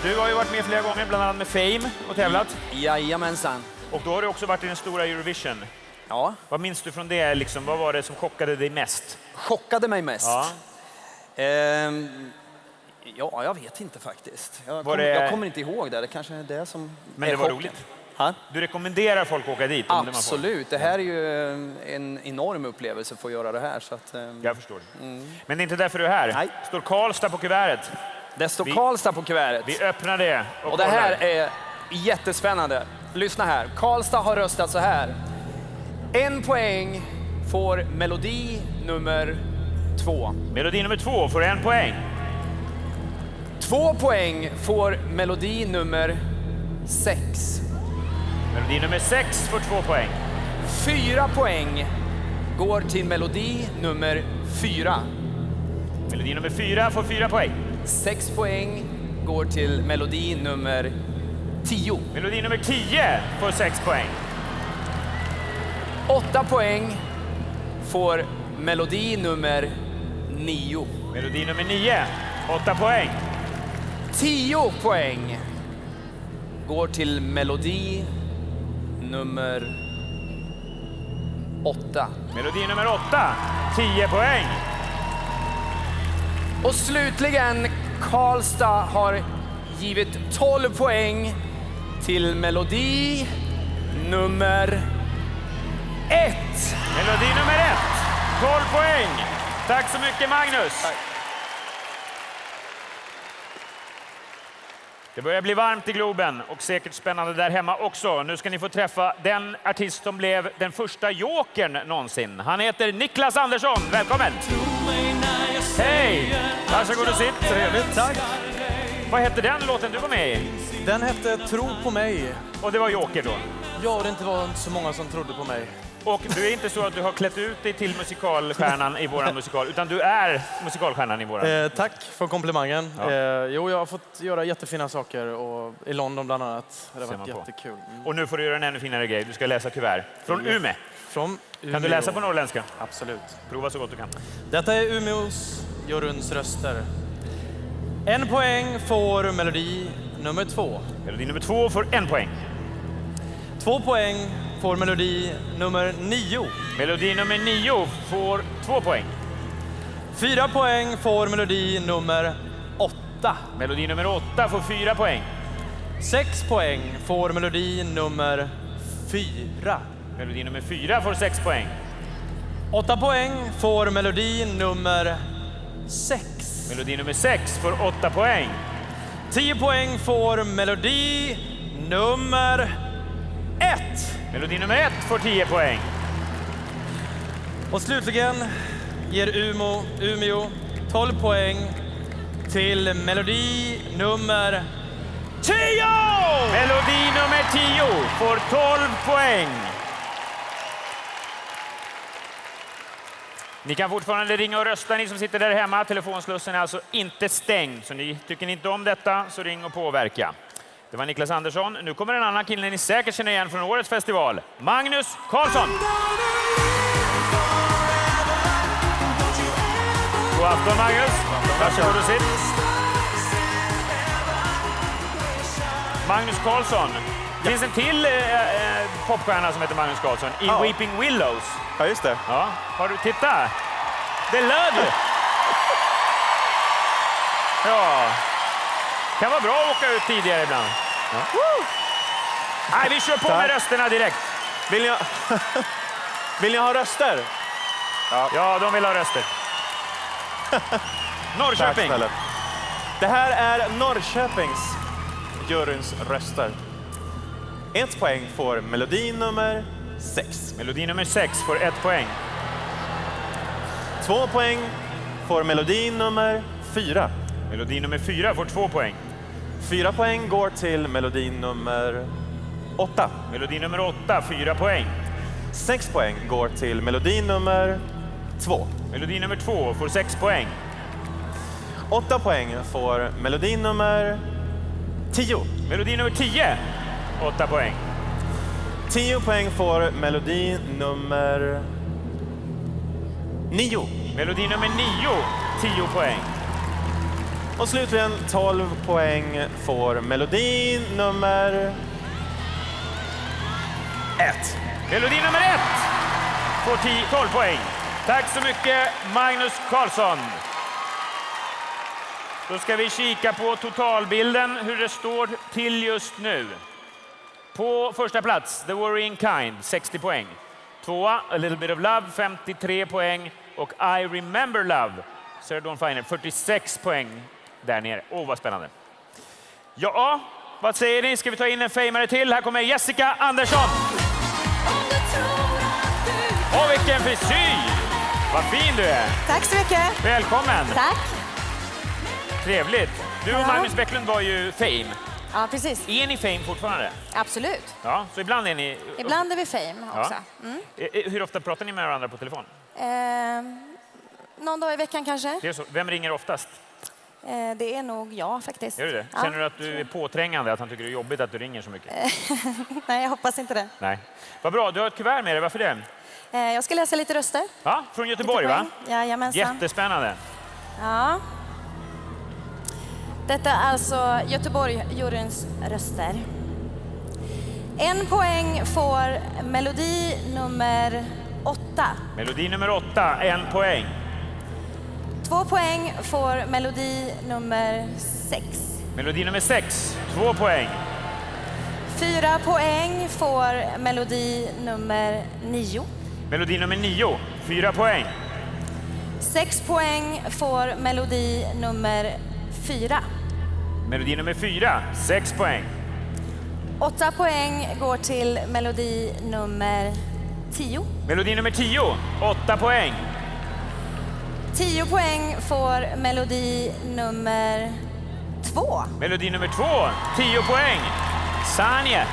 S3: Du har ju varit med flera gånger, bland annat med Fame och tävlat.
S5: Jajamensan.
S3: Och då har du också varit i den stora Eurovision.
S5: Ja.
S3: Vad minns du från det? Liksom? Vad var det som chockade dig mest?
S5: Chockade mig mest?
S3: Ja.
S5: Ja, jag vet inte faktiskt.
S3: Var det-
S5: Jag kommer inte ihåg det. Det kanske är det som
S3: Men
S5: är
S3: det var
S5: chocken.
S3: roligt. Du rekommenderar folk att åka dit?
S5: Absolut. Det här är ju en enorm upplevelse för att göra det här. Så att,
S3: jag förstår det. Men det är inte därför du är här.
S5: Nej.
S3: Står Karlstad på kuvertet?
S5: Det står Karlstad på kuvertet.
S3: Vi öppnar det
S5: och det här är jättespännande. Lyssna här. Karlstad har röstat så här. 1 poäng får melodi nummer 2.
S3: Melodi nummer 2 får 1 poäng.
S5: 2 poäng får melodi nummer 6.
S3: Melodi nummer 6 får 2 poäng.
S5: 4 poäng går till melodi nummer 4.
S3: Melodi nummer 4 får 4 poäng.
S5: 6 poäng går till melodi nummer 10.
S3: Melodi nummer 10 får 6 poäng.
S5: 8 poäng får melodi nummer 9.
S3: Melodi nummer 9, 8 poäng.
S5: 10 poäng går till melodi nummer 8.
S3: Melodi nummer 8, 10 poäng.
S5: Och slutligen, Karlstad har givit 12 poäng till melodi nummer 1.
S3: Melodi nummer 1, 12 poäng. Tack så mycket, Magnus. Tack. Det börjar bli varmt i Globen och säkert spännande där hemma också. Nu ska ni få träffa den artist som blev den första jokern någonsin. Han heter Niklas Andersson. Välkommen! Hej! Varsågod och sitt.
S17: Trevligt, tack.
S3: Vad hette den låten du var med i?
S17: Den hette Tro på mig.
S3: Och det var joker då?
S17: Ja, det inte var så många som trodde på mig.
S3: Och du är inte så att du har klätt ut dig till musikalstjärnan i våran musikal, utan du är musikalstjärnan i våran.
S17: Tack för komplimangen.
S3: Ja.
S17: Jo, jag har fått göra jättefina saker och i London bland annat. Det har varit jättekul.
S3: Och nu får du göra en ännu finare grej. Du ska läsa kuvert. Från Umeå.
S17: Från Umeå.
S3: Kan du läsa på norrländska?
S17: Absolut.
S3: Prova så gott du kan.
S17: Detta är Umeås juryns röster. 1 poäng får melodi nummer 2.
S3: Melodi nummer 2 får 1 poäng.
S17: 2 poäng får melodi nummer 9.
S3: Melodi nummer 9 får 2 poäng.
S17: 4 poäng får melodi nummer 8.
S3: Melodi nummer 8 får 4 poäng.
S17: 6 poäng får melodi nummer 4.
S3: Melodi nummer 4 får 6 poäng.
S17: 8 poäng får melodi nummer 6.
S3: Melodi nummer 6 får 8 poäng.
S17: 10 poäng får melodi nummer 1.
S3: Melodi nummer 1 får 10 poäng.
S17: Och slutligen ger Umeå 12 poäng till melodi nummer 10!
S3: Melodi nummer 10 får 12 poäng. Ni kan fortfarande ringa och rösta, ni som sitter där hemma. Telefonslussen är alltså inte stängd, så tycker ni inte om detta så ring och påverka. Det var Niklas Andersson. Nu kommer en annan kille ni säkert känner igen från årets festival. Magnus Carlsson. God afton, Magnus. Varsågod och sitt. Magnus Carlsson. Det finns en till popstjärna som heter Magnus Carlsson i Weeping Willows.
S8: Ja, just det.
S3: Ja, har du titta? Det löd ju. Ja. Kan vara bra att åka ut tidigare ibland. Ja. Nej, vi kör på med rösterna direkt.
S8: Vill ni ha röster?
S3: Ja, de vill ha röster. Norrköping.
S8: Tack, det här är Norrköpings juryns röster. 1 poäng får melodi nummer 6.
S3: Melodi nummer 6 får 1 poäng.
S8: 2 poäng får melodi nummer 4.
S3: Melodi nummer 4 får 2 poäng.
S8: 4 poäng går till melodi nummer 8.
S3: Melodi nummer 8, 4 poäng.
S8: 6 poäng går till melodi nummer 2.
S3: Melodi nummer 2 får 6 poäng.
S8: 8 poäng får melodi nummer 10.
S3: Melodi nummer 10, 8 poäng.
S8: 10 poäng får melodi nummer 9.
S3: Melodi nummer 9, 10 poäng.
S8: Och slutligen 12 poäng får melodi nummer 1.
S3: Melodi nummer 1 får 12 poäng. Tack så mycket, Magnus Carlsson. Då ska vi kika på totalbilden, hur det står till just nu. På första plats, The Worrying Kind, 60 poäng. Tvåa, A Little Bit of Love, 53 poäng. Och I Remember Love, Sarah Dawn Finer, 46 poäng där nere. Åh, vad spännande. Ja, vad säger ni? Ska vi ta in en famare till? Här kommer Jessica Andersson. Åh, vilken frisyr! Vad fin du är.
S9: Tack så mycket.
S3: Välkommen.
S9: Tack.
S3: Trevligt. Du och Magnus Bäcklund var ju Fame.
S9: Ja, precis.
S3: Är ni Fame fortfarande?
S9: Absolut.
S3: Ja, så ibland är ni...
S9: Ibland är vi Fame också.
S3: Ja. Hur ofta pratar ni med varandra på telefon?
S9: Någon dag i veckan kanske.
S3: Det är så. Vem ringer oftast?
S9: Det är nog jag faktiskt.
S3: Gör du det? Känner du att du är påträngande, att han tycker det är jobbigt att du ringer så mycket?
S9: Nej, jag hoppas inte det.
S3: Nej. Vad bra, du har ett kuvert med dig. Varför det?
S9: Jag ska läsa lite röster.
S3: Ja, från Göteborg va?
S9: Jajamensan.
S3: Jättespännande.
S9: Ja. Detta är alltså Göteborg-juryns röster. 1 poäng får melodi nummer 8.
S3: Melodi nummer 8, 1 poäng.
S9: 2 poäng får melodi nummer 6.
S3: Melodi nummer 6, 2 poäng.
S9: 4 poäng får melodi nummer 9.
S3: Melodi nummer 9, 4 poäng.
S9: 6 poäng får melodi nummer 4.
S3: Melodi nummer 4, 6 poäng.
S9: 8 poäng går till melodi nummer 10.
S3: Melodi nummer 10, 8 poäng.
S9: 10 poäng får melodi nummer 2.
S3: Melodi nummer 2, 10 poäng. Sanje.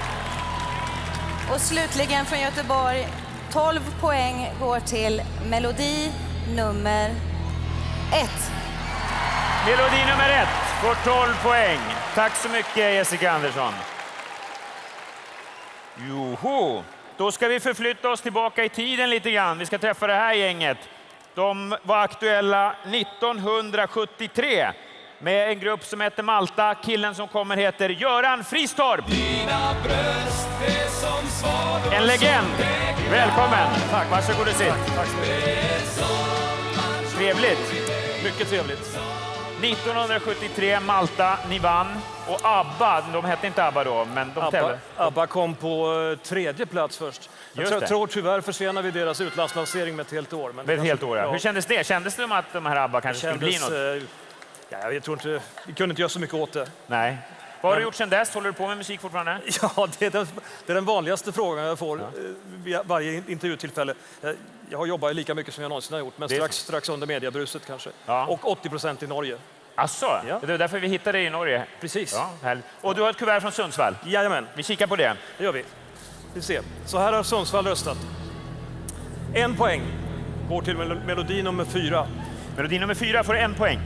S9: Och slutligen från Göteborg, 12 poäng går till melodi nummer 1.
S3: Melodi nummer 1 får 12 poäng. Tack så mycket Jessica Andersson. Joho, då ska vi förflytta oss tillbaka i tiden lite grann. Vi ska träffa det här gänget. De var aktuella 1973 med en grupp som heter Malta. Killen som kommer heter Göran Fristorp. En legend. Välkommen. Tack. Varsågod och sitt. Tack så mycket. Trevligt.
S17: Mycket trevligt.
S3: 1973, Malta, ni vann. Och ABBA, de hette inte ABBA då, men de tävlade.
S17: ABBA kom på 3:e plats först. Jag tror tyvärr försenar vi deras utlandslansering med ett helt år. Men
S3: med ett helt år, ja. Hur kändes det? Kändes det som att de här ABBA kanske skulle bli något?
S17: Ja, jag tror inte, vi kunde inte göra så mycket åt det.
S3: Nej. Vad har du gjort sedan dess? Håller du på med musik fortfarande?
S17: Ja, det är den vanligaste frågan jag får vid varje intervjutillfälle. Jag har jobbat lika mycket som jag någonsin har gjort, men strax under mediebruset kanske. Ja. Och 80% i Norge.
S3: Asså, ja. Det är därför vi hittade dig i Norge.
S17: Precis.
S3: Ja, och du har ett kuvert från Sundsvall?
S17: Jajamän.
S3: Vi kikar på det.
S17: Det gör vi. Vi ser. Så här har Sundsvall röstat. 1 poäng går till melodi nummer 4.
S3: Melodi nummer 4 får 1 poäng.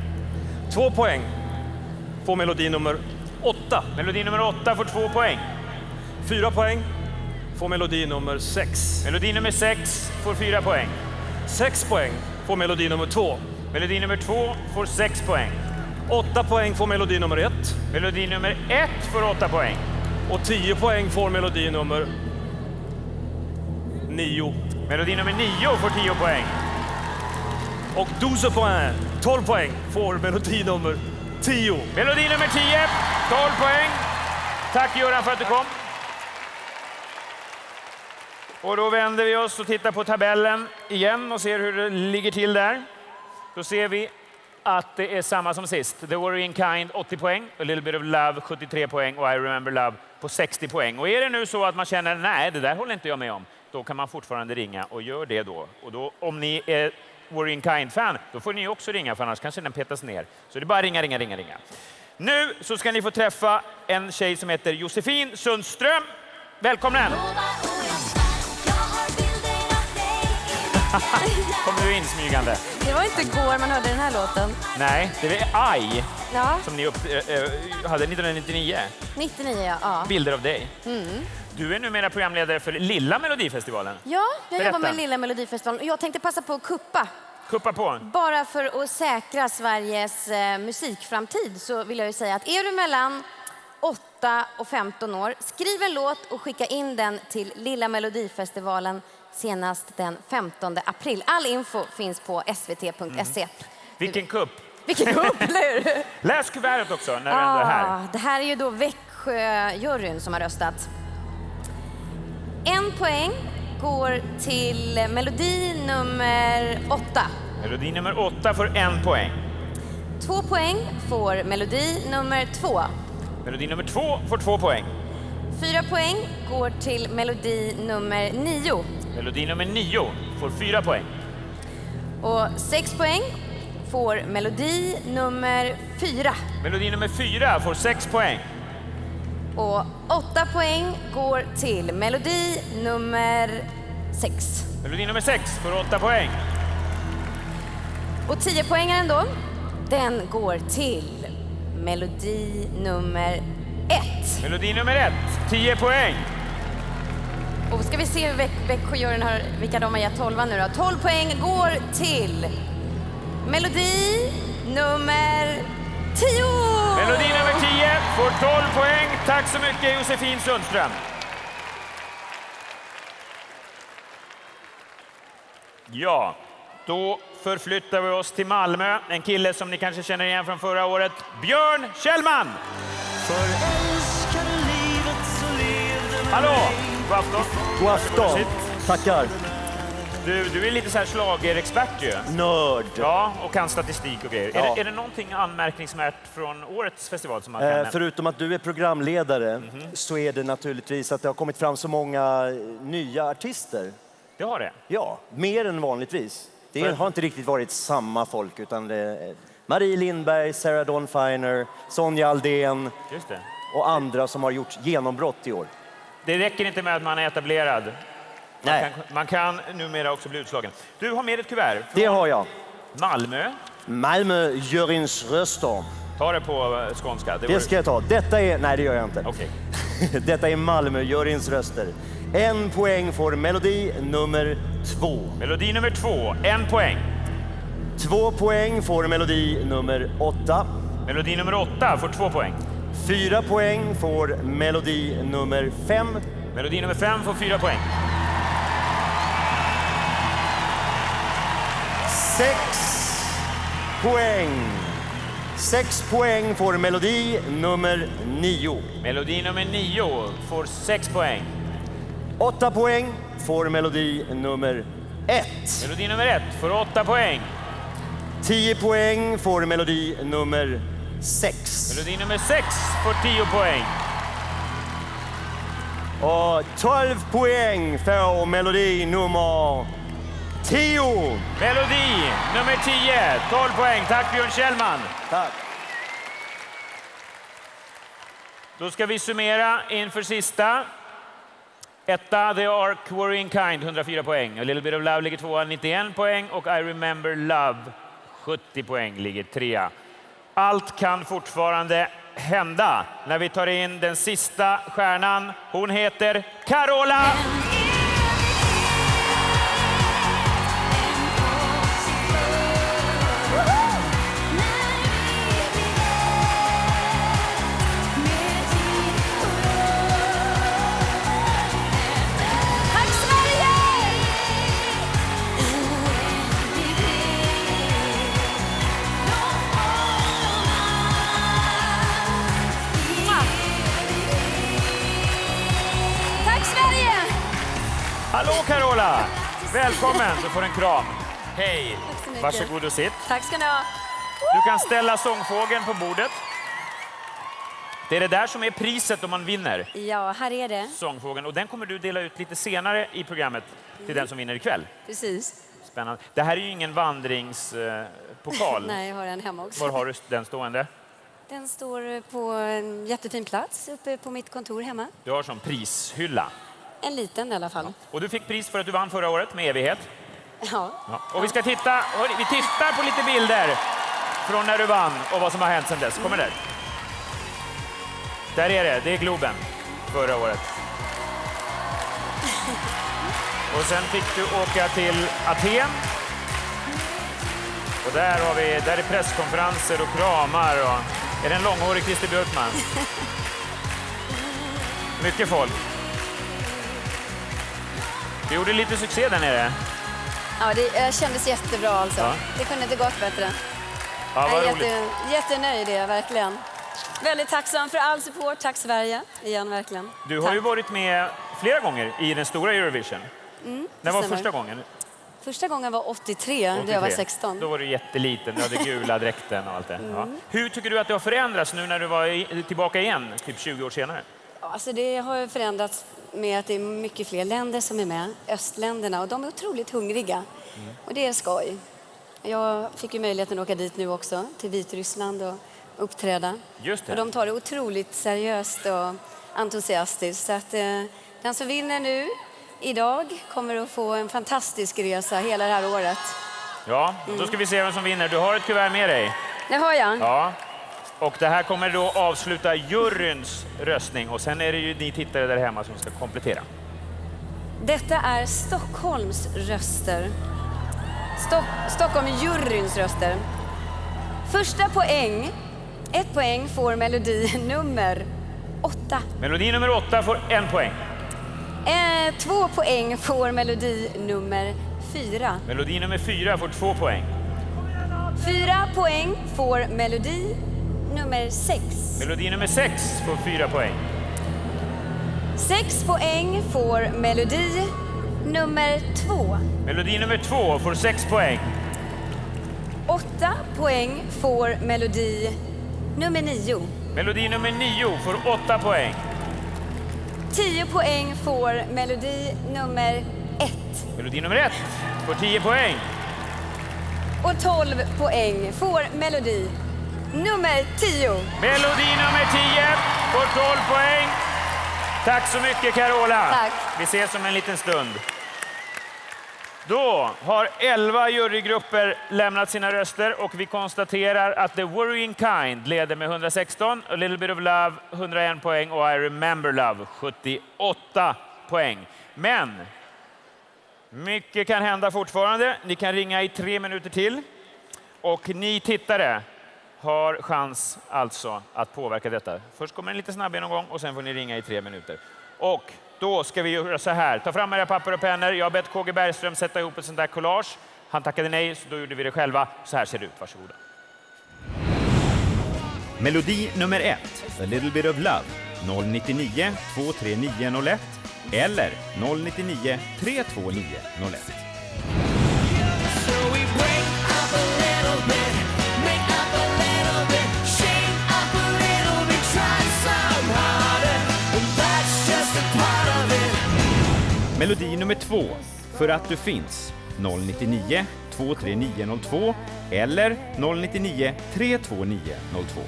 S17: 2 poäng får melodi nummer 8.
S3: Melodi nummer 8 får 2 poäng.
S17: 4 poäng får melodi nummer 6.
S3: Melodi nummer 6 får 4 poäng.
S17: 6 poäng får melodi nummer 2.
S3: Melodi nummer 2 får 6 poäng.
S17: 8 poäng får melodi nummer 1.
S3: Melodi nummer 1 får 8 poäng.
S17: Och 10 poäng får melodi nummer 9.
S3: Melodi nummer 9 får 10 poäng.
S17: Och 12 poäng, 12 poäng får melodi nummer 10.
S3: Melodi nummer 10, 12 poäng. Tack Göran för att du kom. Och då vänder vi oss och tittar på tabellen igen och ser hur det ligger till där. Då ser vi att det är samma som sist. The Worrying Kind 80 poäng, A Little Bit of Love 73 poäng och I Remember Love på 60 poäng. Och är det nu så att man känner nej, det där håller inte jag med om, då kan man fortfarande ringa och gör det då. Och då om ni är Worrying Kind-fan, då får ni också ringa för annars kanske den petas ner. Så det är bara ringa. Nu så ska ni få träffa en tjej som heter Josefin Sundström. Välkommen! Kom nu in smygande.
S9: Det var inte igår man hörde den här låten.
S3: Nej, det är Aj
S9: Ja.
S3: som ni hade 1999.
S9: 99, ja.
S3: Bilder av dig.
S9: Mm.
S3: Du är numera programledare för Lilla Melodifestivalen.
S9: Ja, jag
S3: Berätta.
S9: jobbar med Lilla Melodifestivalen. Jag tänkte passa på att kuppa.
S3: Kuppa på.
S9: Bara för att säkra Sveriges musikframtid så vill jag ju säga att är du mellan 8 och 15 år, skriv en låt och skicka in den till Lilla Melodifestivalen senast den 15 april. All info finns på svt.se.
S3: Vilken kupp.
S9: Vilken kupp, eller hur?
S3: Läs kuvertet också när du ändå är här.
S9: Det här är ju då Växjöjuryn som har röstat. 1 poäng går till melodi nummer 8.
S3: Melodi nummer 8 får 1 poäng.
S9: 2 poäng får melodi nummer 2.
S3: Melodi nummer 2 får 2 poäng.
S9: 4 poäng går till melodi nummer 9.
S3: Melodi nummer 9 får 4 poäng.
S9: Och 6 poäng får melodi nummer 4.
S3: Melodi nummer 4 får 6 poäng.
S9: Och 8 poäng går till melodi nummer 6.
S3: Melodi nummer 6 får 8 poäng.
S9: Och 10 poängaren då, den går till melodi nummer 1.
S3: Melodi nummer 1, 10 poäng.
S9: Och ska vi se hur Växjöjuryn har, vilka de har gett 12 nu då. 12 poäng går till melodi nummer 10.
S3: Melodi nummer 10 får 12 poäng. Tack så mycket Josefin Sundström. Ja, då förflyttar vi oss till Malmö. En kille som ni kanske känner igen från förra året. Björn Kjellman! Hallå! God afton.
S10: God afton. Tackar.
S3: Du är lite så här schlagerexpert ju.
S10: Nörd.
S3: Ja, och kan statistik och grejer.
S10: Ja.
S3: Är det någonting anmärkningsvärt från årets festival som man kan nämna?
S10: Förutom att du är programledare så är det naturligtvis att det har kommit fram så många nya artister.
S3: Det har det?
S10: Ja, mer än vanligtvis. Det har inte riktigt varit samma folk utan det är Marie Lindberg, Sarah Dawn Finer, Sonja Aldén
S3: Just det.
S10: och andra som har gjort genombrott i år.
S3: Det räcker inte med att man är etablerad. Man kan numera också bli utslagen. Du har med ett kuvert.
S10: Det har jag.
S3: Malmö.
S10: Malmö juryns röster.
S3: Ta det på skånska.
S10: Det ska jag ta. Detta är... Nej, det gör jag inte.
S3: Okej.
S10: Detta är Malmö juryns röster. 1 poäng får melodi nummer 2.
S3: Melodi nummer 2, 1 poäng.
S10: 2 poäng får melodi nummer 8.
S3: Melodi nummer 8 får 2 poäng.
S10: 4 poäng får melodi nummer 5.
S3: Melodi nummer 5 får 4 poäng.
S10: 6 poäng. 6 poäng får melodi nummer 9.
S3: Melodi nummer 9 får 6 poäng.
S10: 8 poäng får melodi nummer 1.
S3: Melodi nummer 1 får 8 poäng.
S10: 10 poäng får melodi nummer 6.
S3: Melodi nummer 6 får 10 poäng.
S10: Och 12 poäng får melodi nummer 10.
S3: Melodi nummer 10, 12 poäng. Tack Björn Kjellman.
S10: Tack.
S3: Då ska vi summera inför sista. Etta, The Ark, Worrying Kind, 104 poäng. A Little Bit of Love ligger 2, 91 poäng. Och I Remember Love, 70 poäng, ligger 3. Allt kan fortfarande hända när vi tar in den sista stjärnan. Hon heter Carola. Hallå Carola! Välkommen, du får en kram. Hej!
S9: Tack så mycket.
S3: Varsågod och sitt.
S9: Tack ska ni ha.
S3: Du kan ställa sångfågeln på bordet. Det är det där som är priset om man vinner.
S9: Ja, här är det.
S3: Sångfågeln. Och den kommer du dela ut lite senare i programmet till den som vinner ikväll.
S9: Precis.
S3: Spännande. Det här är ju ingen vandringspokal.
S9: Nej, jag har en hemma också.
S3: Var har du den stående?
S9: Den står på en jättefin plats uppe på mitt kontor hemma.
S3: Du har som prishylla.
S9: En liten i alla fall.
S3: Och du fick pris för att du vann förra året med evighet.
S9: Ja.
S3: Ja. Och vi ska titta, vi tittar på lite bilder från när du vann och vad som har hänt sedan dess. Kommer där. Där är det är Globen förra året. Och sen fick du åka till Aten. Och där är presskonferenser och kramar. Och, är det en långhårig Christer Björkman? Mycket folk. Du gjorde lite succé där nere.
S9: Ja, det kändes jättebra alltså.
S3: Ja.
S9: Det kunde inte gått bättre.
S3: Ja,
S9: jag
S3: vad
S9: är jättenöjd är jag verkligen.
S4: Väldigt tacksam för all support. Tack Sverige, igen verkligen.
S3: Du har ju varit med flera gånger i den stora Eurovision. När var
S4: stämmer.
S3: första gången?
S4: Första gången var 83, då jag var 16.
S3: Då var du jätteliten, du hade gula dräkten och allt det. Ja. Hur tycker du att det har förändrats nu när du var tillbaka igen, typ 20 år senare?
S4: Alltså det har ju förändrats med att det är mycket fler länder som är med, östländerna, och de är otroligt hungriga. Och det är skoj. Jag fick ju möjligheten att åka dit nu också, till Vitryssland och uppträda.
S3: Just det.
S4: Och de tar det otroligt seriöst och entusiastiskt. Så att den som vinner nu, idag, kommer att få en fantastisk resa hela det här året.
S3: Ja, då ska vi se vem som vinner. Du har ett kuvert med dig.
S4: Det har jag.
S3: Ja. Och det här kommer då avsluta juryns röstning. Och sen är det ju ni tittare där hemma som ska komplettera.
S4: Detta är Stockholms röster. Stockholm-juryns röster. Första poäng. 1 poäng får melodi nummer 8.
S3: Melodi nummer 8 får 1 poäng.
S4: 2 poäng får melodi nummer 4.
S3: Melodi nummer 4 får 2 poäng.
S4: 4 poäng får melodi nummer 6.
S3: Melodi nummer 6 får 4 poäng.
S4: 6 poäng får melodi nummer 2.
S3: Melodi nummer 2 får 6 poäng.
S4: 8 poäng får melodi nummer 9.
S3: Melodi nummer 9 får 8 poäng.
S4: 10 poäng får melodi nummer 1.
S3: Melodi nummer 1 får 10 poäng.
S4: Och 12 poäng får melodi nummer 10.
S3: Melodi nummer 10 får 12 poäng. Tack så mycket Carola.
S4: Tack.
S3: Vi ses om en liten stund. Då har 11 jurygrupper lämnat sina röster och vi konstaterar att The Worrying Kind leder med 116, A Little Bit of Love 101 poäng och I Remember Love 78 poäng. Men mycket kan hända fortfarande. Ni kan ringa i 3 minuter till och ni tittare har chans alltså att påverka detta. Först kommer en lite snabb genomgång och sen får ni ringa i 3 minuter. Och då ska vi göra så här. Ta fram era papper och pennor. Jag har bett KG Bergström sätta ihop ett sånt där collage. Han tackade nej, så då gjorde vi det själva. Så här ser det ut. Varsågoda.
S12: Melodi nummer 1, A Little Bit of Love, 099 23901 eller 099 32901. Melodi nummer 2, För att du finns, 099 23902 eller 099 32902.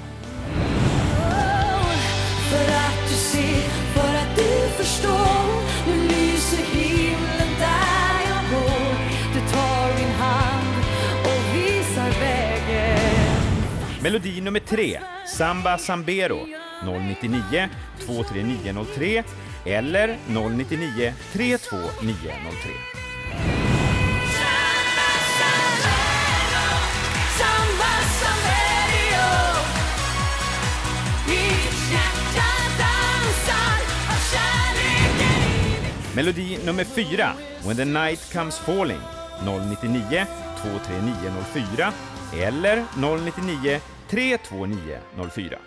S6: För att du ser, för att du förstår. Nu lyser himlen där jag går. Du tar min hand och visar vägen.
S12: Melodi nummer 3, Samba Sambero, 099 23903 eller 099 32903. Melodi nummer 4, When the Night Comes Falling, 099 23904 eller 099 32904.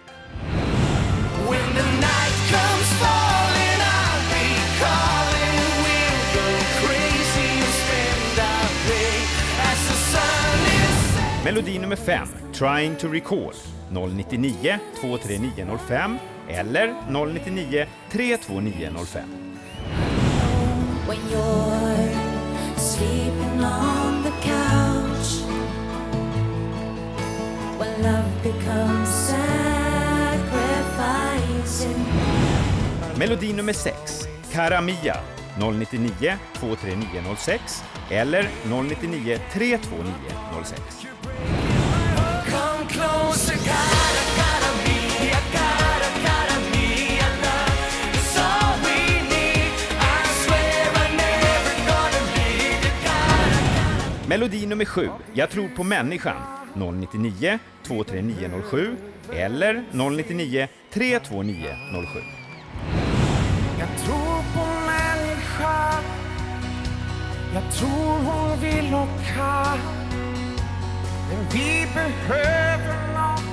S6: When the night comes falling, I'll be calling. We'll go crazy and spend our day as the sun is.
S12: Melodi nummer 5, Trying to Recall, 099 23905 eller 099 32905.
S6: When you're sleeping on the couch, when love becomes sacrificing.
S12: Melodi nummer 6, Cara Mia, 099 23906 eller 099 32906.
S6: Come closer, gotta be, I gotta be a love. It's all we need. I swear I'm never gonna leave you.
S12: Melodi nummer 7, Jag tror på människan, 099 23907 eller 099 32907.
S6: Jag tror på människan. Jag tror hon vill och kan. Men vi behöver någon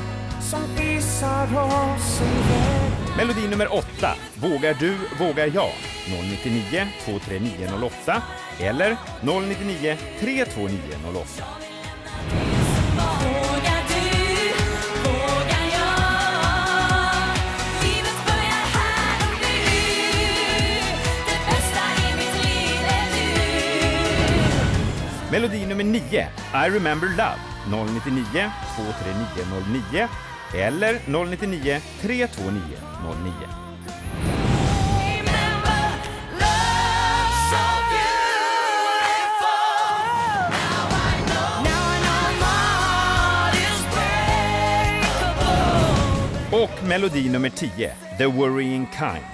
S6: som visar oss en väg.
S12: Melodi nummer 8. Vågar du, vågar jag? 099 23908 eller 099 32908.
S6: Vågar du, vågar jag? Livet börjar här och nu. Det bästa i mitt liv är du.
S12: Melodi nummer 9. I remember love. 099 23909 eller 099 32909. Och melodi nummer 10, The Worrying Kind.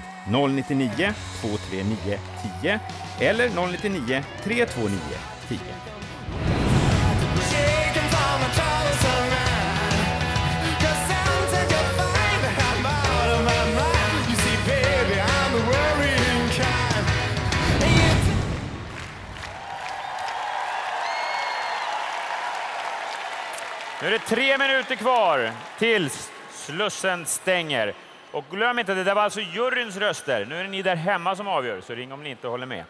S12: 099 239 10 eller 099 329 10.
S3: Nu är det 3 minuter kvar tills Slussen stänger. Och glöm inte, det där var alltså juryns röster. Nu är det ni där hemma som avgör, så ring om ni inte håller med.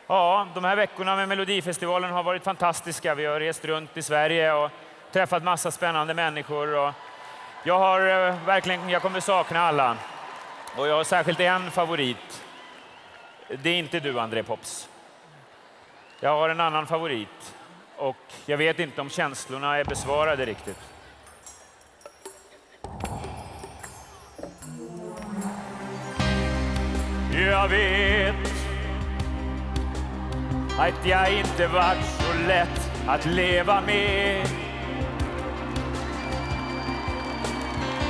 S3: Ja, de här veckorna med Melodifestivalen har varit fantastiska. Vi har rest runt i Sverige och träffat massa spännande människor. Och jag kommer sakna alla. Och jag har särskilt en favorit. Det är inte du, André Pops. Jag har en annan favorit. Och jag vet inte om känslorna är besvarade riktigt. Jag vet att jag inte varit så lätt att leva med.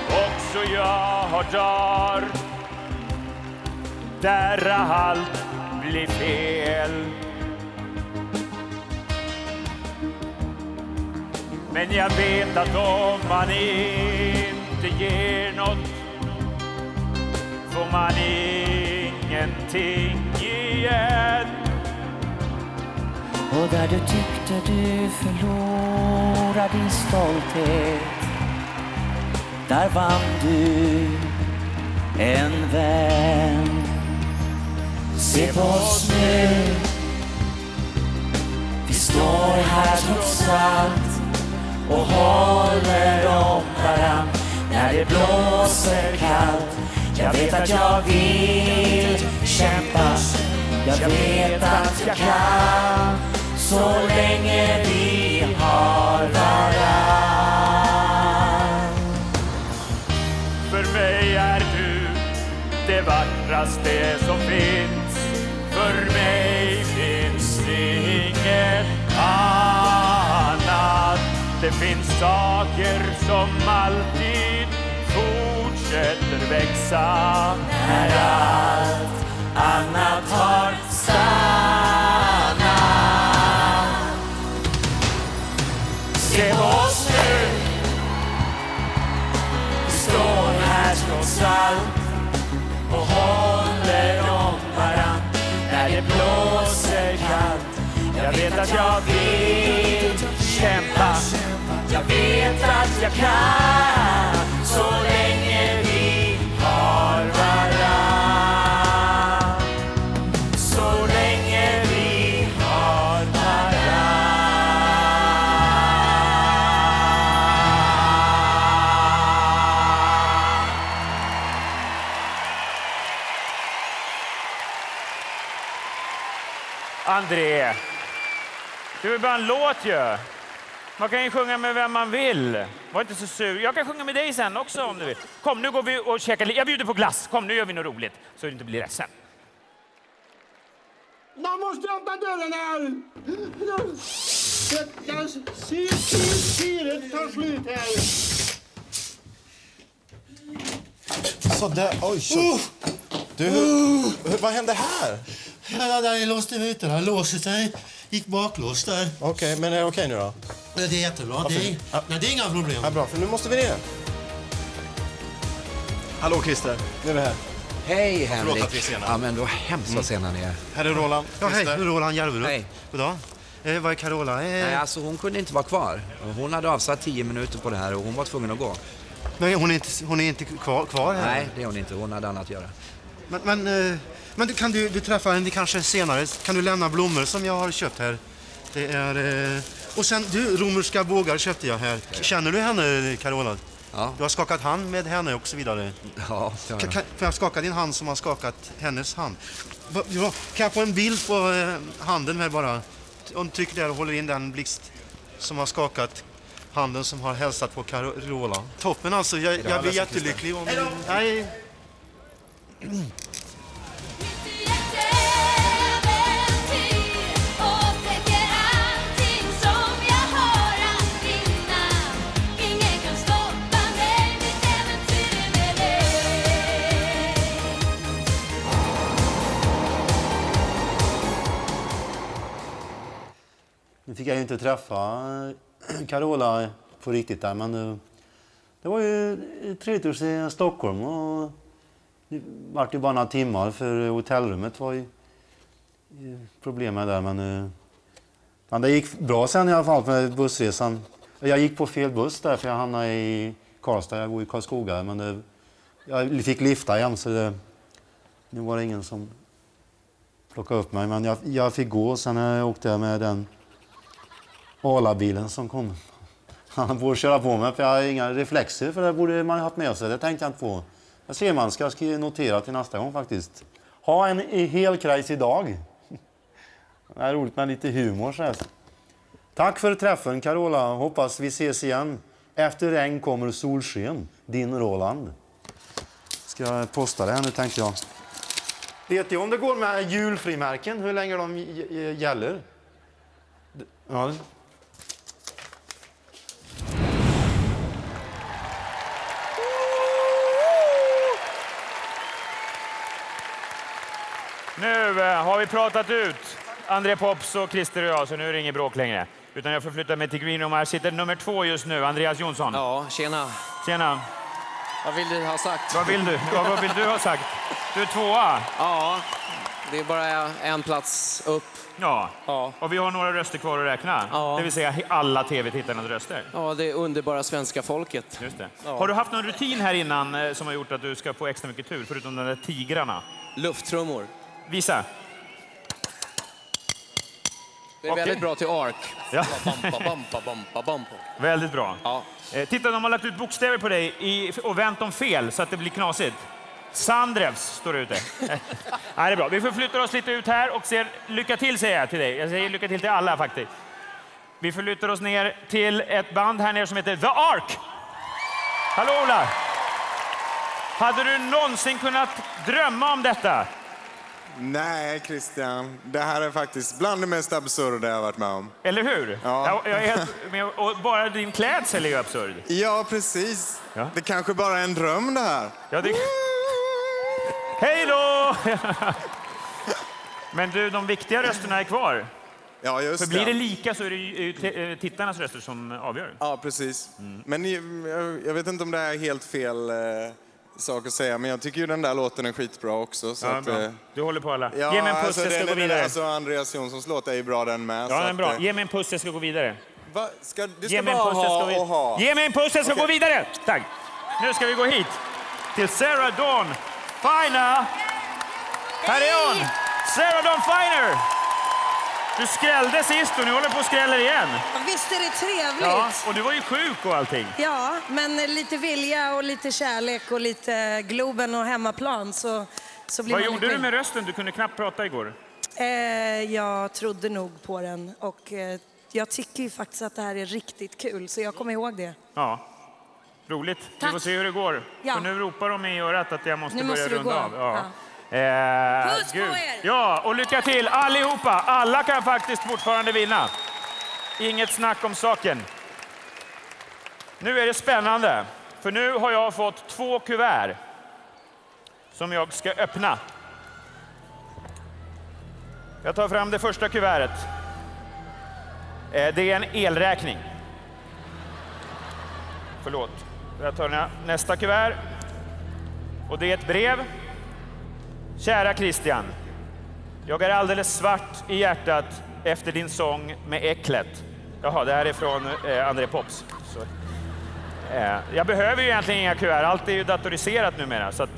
S3: Också jag har dagar där allt blir fel. Men jag vet att om man inte ger något får man ingenting igen.
S6: Och där du tyckte du förlorade din stolthet, där vann du en vän. Se på oss nu, vi står här trots allt och håller om varann när det blåser kallt. Jag vet att jag vill kämpa, jag vet att jag kan, så länge vi har varann.
S3: För mig är du det vackraste som finns. För mig finns inget annat. Det finns saker som alltid fortsätter växa
S6: när allt annat har stannat. Se på oss nu, vi står här trots allt och håller om varann när det blåser kallt. Jag vet att jag vill kämpa, jag vet att jag kan, så länge vi har varann. Så länge vi har varann.
S3: André, det är bara en låt ju. Man kan ju sjunga med vem man vill. Var inte så sur. Jag kan sjunga med dig sen också om du vill. Kom, nu går vi och käkar lite. Jag bjuder på glass. Kom, nu gör vi något roligt så du inte blir ledsen.
S13: Man måste öppna dörren här! Syret tar slut här.
S1: Så där, oj. Du, vad hände här?
S13: Ja, där låste rutorna, låste sig. Gick baklås där.
S1: Okej, men är det okej nu då?
S13: Det är jättebra. Nej, det är inga problem.
S1: Ja, bra, för nu måste vi ner. Hallå Christer, nu är vi här.
S20: Hej Henrik.
S1: Förlåt att vi är sena.
S20: Ja, men då hemskt vad sena ni är.
S1: Här är Roland.
S21: Ja, hej,
S1: Christer.
S21: Roland Järverup.
S20: Hej.
S21: Goddag. Vad är Carola?
S20: Nej, alltså hon kunde inte vara kvar. Hon hade avsatt 10 minuter på det här och hon var tvungen att gå.
S21: Nej, hon är inte kvar här.
S20: Nej, det är hon inte. Hon hade annat att göra.
S21: Men kan du träffa henne kanske senare? Kan du lämna blommor som jag har köpt här? Det är... Och sen, romerska bågar köpte jag här. Känner du henne, Carola?
S20: Ja.
S21: Du har skakat hand med henne och så vidare.
S20: Ja,
S21: Kan jag skaka din hand som har skakat hennes hand? Ja, kan jag få en bild på handen här bara? Om tryck där och håller in den blixt som har skakat handen som har hälsat på Carola. Toppen alltså, jag blir jättelycklig om... Nej. Nu fick jag ju inte träffa Carola på riktigt där, men det var ju trevligt att se Stockholm och det var ju bara några timmar för hotellrummet var ju problemet där, men det gick bra sen i alla fall med bussresan. Jag gick på fel buss där för jag hamnade i Karlstad, jag bor i Karlskoga, men jag fick lifta igen så nu var det ingen som plockade upp mig, men jag fick gå och sen jag åkte med den Ala-bilen som kom. Han borde köra på mig för jag har inga reflexer för det borde man ha haft med sig. Det tänkte jag inte på. Jag ser man ska notera till nästa gång faktiskt. Ha en hel krajs idag. Det är roligt med lite humor så här. Tack för träffen Carola. Hoppas vi ses igen. Efter regn kommer solsken. Din Roland. Ska jag posta det här nu tänkte jag. Vet du om det går med julfrimärken? Hur länge de gäller? Ja.
S3: Nu har vi pratat ut, André Pops och Christer och jag, så nu är det ingen bråk längre. Utan jag förflyttar mig till Green Room. Här sitter nummer 2 just nu, Andreas Jonsson.
S14: Ja, tjena.
S3: Tjena.
S14: Vad vill du ha sagt?
S3: Vad vill du? Ja, vad vill du ha sagt? Du är 2:a.
S14: Ja, det är bara en plats upp.
S3: Ja, och vi har några röster kvar att räkna.
S14: Ja.
S3: Det vill säga alla tv-tittarnas röster.
S14: Ja, det är underbara svenska folket.
S3: Just det.
S14: Ja.
S3: Har du haft någon rutin här innan som har gjort att du ska få extra mycket tur, förutom de där tigrarna?
S14: Lufttrummor.
S3: Visa.
S14: Det är väldigt bra till ark.
S3: Ja.
S14: Bam.
S3: Väldigt bra.
S14: Ja.
S3: Titta, de har lagt ut bokstäver på dig och vänt dem fel så att det blir knasigt. Sandrevs står det ute. Nej, det är bra. Vi förflyttar oss lite ut här och ser lycka till säger jag till dig. Jag säger lycka till till alla faktiskt. Vi förflyttar oss ner till ett band här nere som heter The Ark. Hallå Ola! Hade du någonsin kunnat drömma om detta?
S15: Nej, Christian. Det här är faktiskt bland det mest absurda jag har varit med om.
S3: Eller hur?
S15: Ja.
S3: Jag är helt med, och bara din klädsel är ju absurd.
S15: Ja, precis. Ja. Det kanske bara är en dröm det här.
S3: Ja, det... Hej då! Men du, de viktiga rösterna är kvar.
S15: Ja, just
S3: För blir det lika så är det ju tittarnas röster som avgör.
S15: Ja, precis. Men jag vet inte om det är helt fel sak att säga, men jag tycker ju den där låten är skitbra också. Så
S3: ja,
S15: att,
S3: bra. Du håller på alla.
S15: Ja,
S3: Ge mig en puss,
S15: alltså,
S3: jag ska gå vidare.
S15: Alltså, Andreas Jonssons låt är ju bra den med.
S3: Ja, den är bra. Ge mig en puss, jag ska gå vidare.
S15: Va? Du ska
S3: Ge mig en
S15: bara
S3: puss, jag ska
S15: ha och ha.
S3: Ge mig en puss, jag ska gå vidare. Tack. Nu ska vi gå hit till Sarah Dawn Finer. Här är hon! Sarah Dawn Finer! Du skrällde sist och nu håller på att skrälla igen.
S16: Ja, visst är det trevligt?
S3: Ja, och du var ju sjuk och allting.
S16: Ja, men lite vilja och lite kärlek och lite Globen och hemmaplan så blir
S3: Vad
S16: man
S3: gjorde
S16: lycklig.
S3: du med rösten? Du kunde knappt prata igår.
S16: Jag trodde nog på den och jag tycker ju faktiskt att det här är riktigt kul så jag kommer ihåg det.
S3: Ja, roligt.
S16: Tack.
S3: Vi får se hur det går.
S16: Ja.
S3: För nu ropar de i örat att jag måste
S16: Nu
S3: börja
S16: måste du
S3: runda
S16: gå.
S3: av. Ja.
S16: Puss på er!
S3: Ja, och lycka till allihopa. Alla kan faktiskt fortfarande vinna. Inget snack om saken. Nu är det spännande. För nu har jag fått 2 kuvert som jag ska öppna. Jag tar fram det första kuvertet. Det är en elräkning. Förlåt. Jag tar nästa kuvert. Och det är ett brev. Kära Christian. Jag är alldeles svart i hjärtat efter din sång med äcklet. Jaha, det här är från André Pops. Så. Jag behöver ju egentligen inga kuvert, allt är ju datoriserat numera. Så att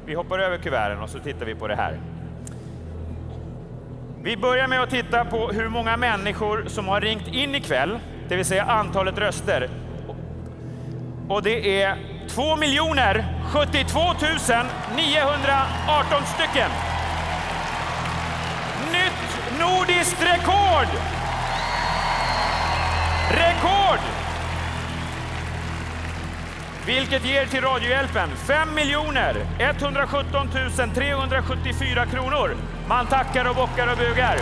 S3: vi hoppar över kuverten och så tittar vi på det här. Vi börjar med att titta på hur många människor som har ringt in ikväll, det vill säga antalet röster. Och det är 2 072 918 stycken. Nytt nordiskt rekord! Rekord! Vilket ger till Radiohjälpen 5 117 374 kronor. Man tackar och bockar och bugar.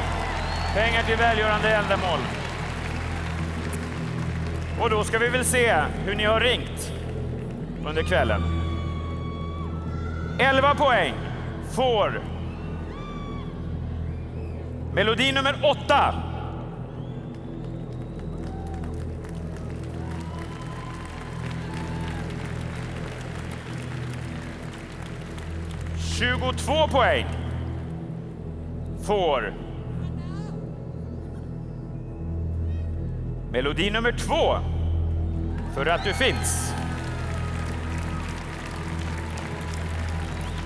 S3: Pengar till välgörande ändamål. Och då ska vi väl se hur ni har ringt under kvällen. 11 poäng får melodi nummer 8. ...22 poäng får melodi nummer 2, För att du finns.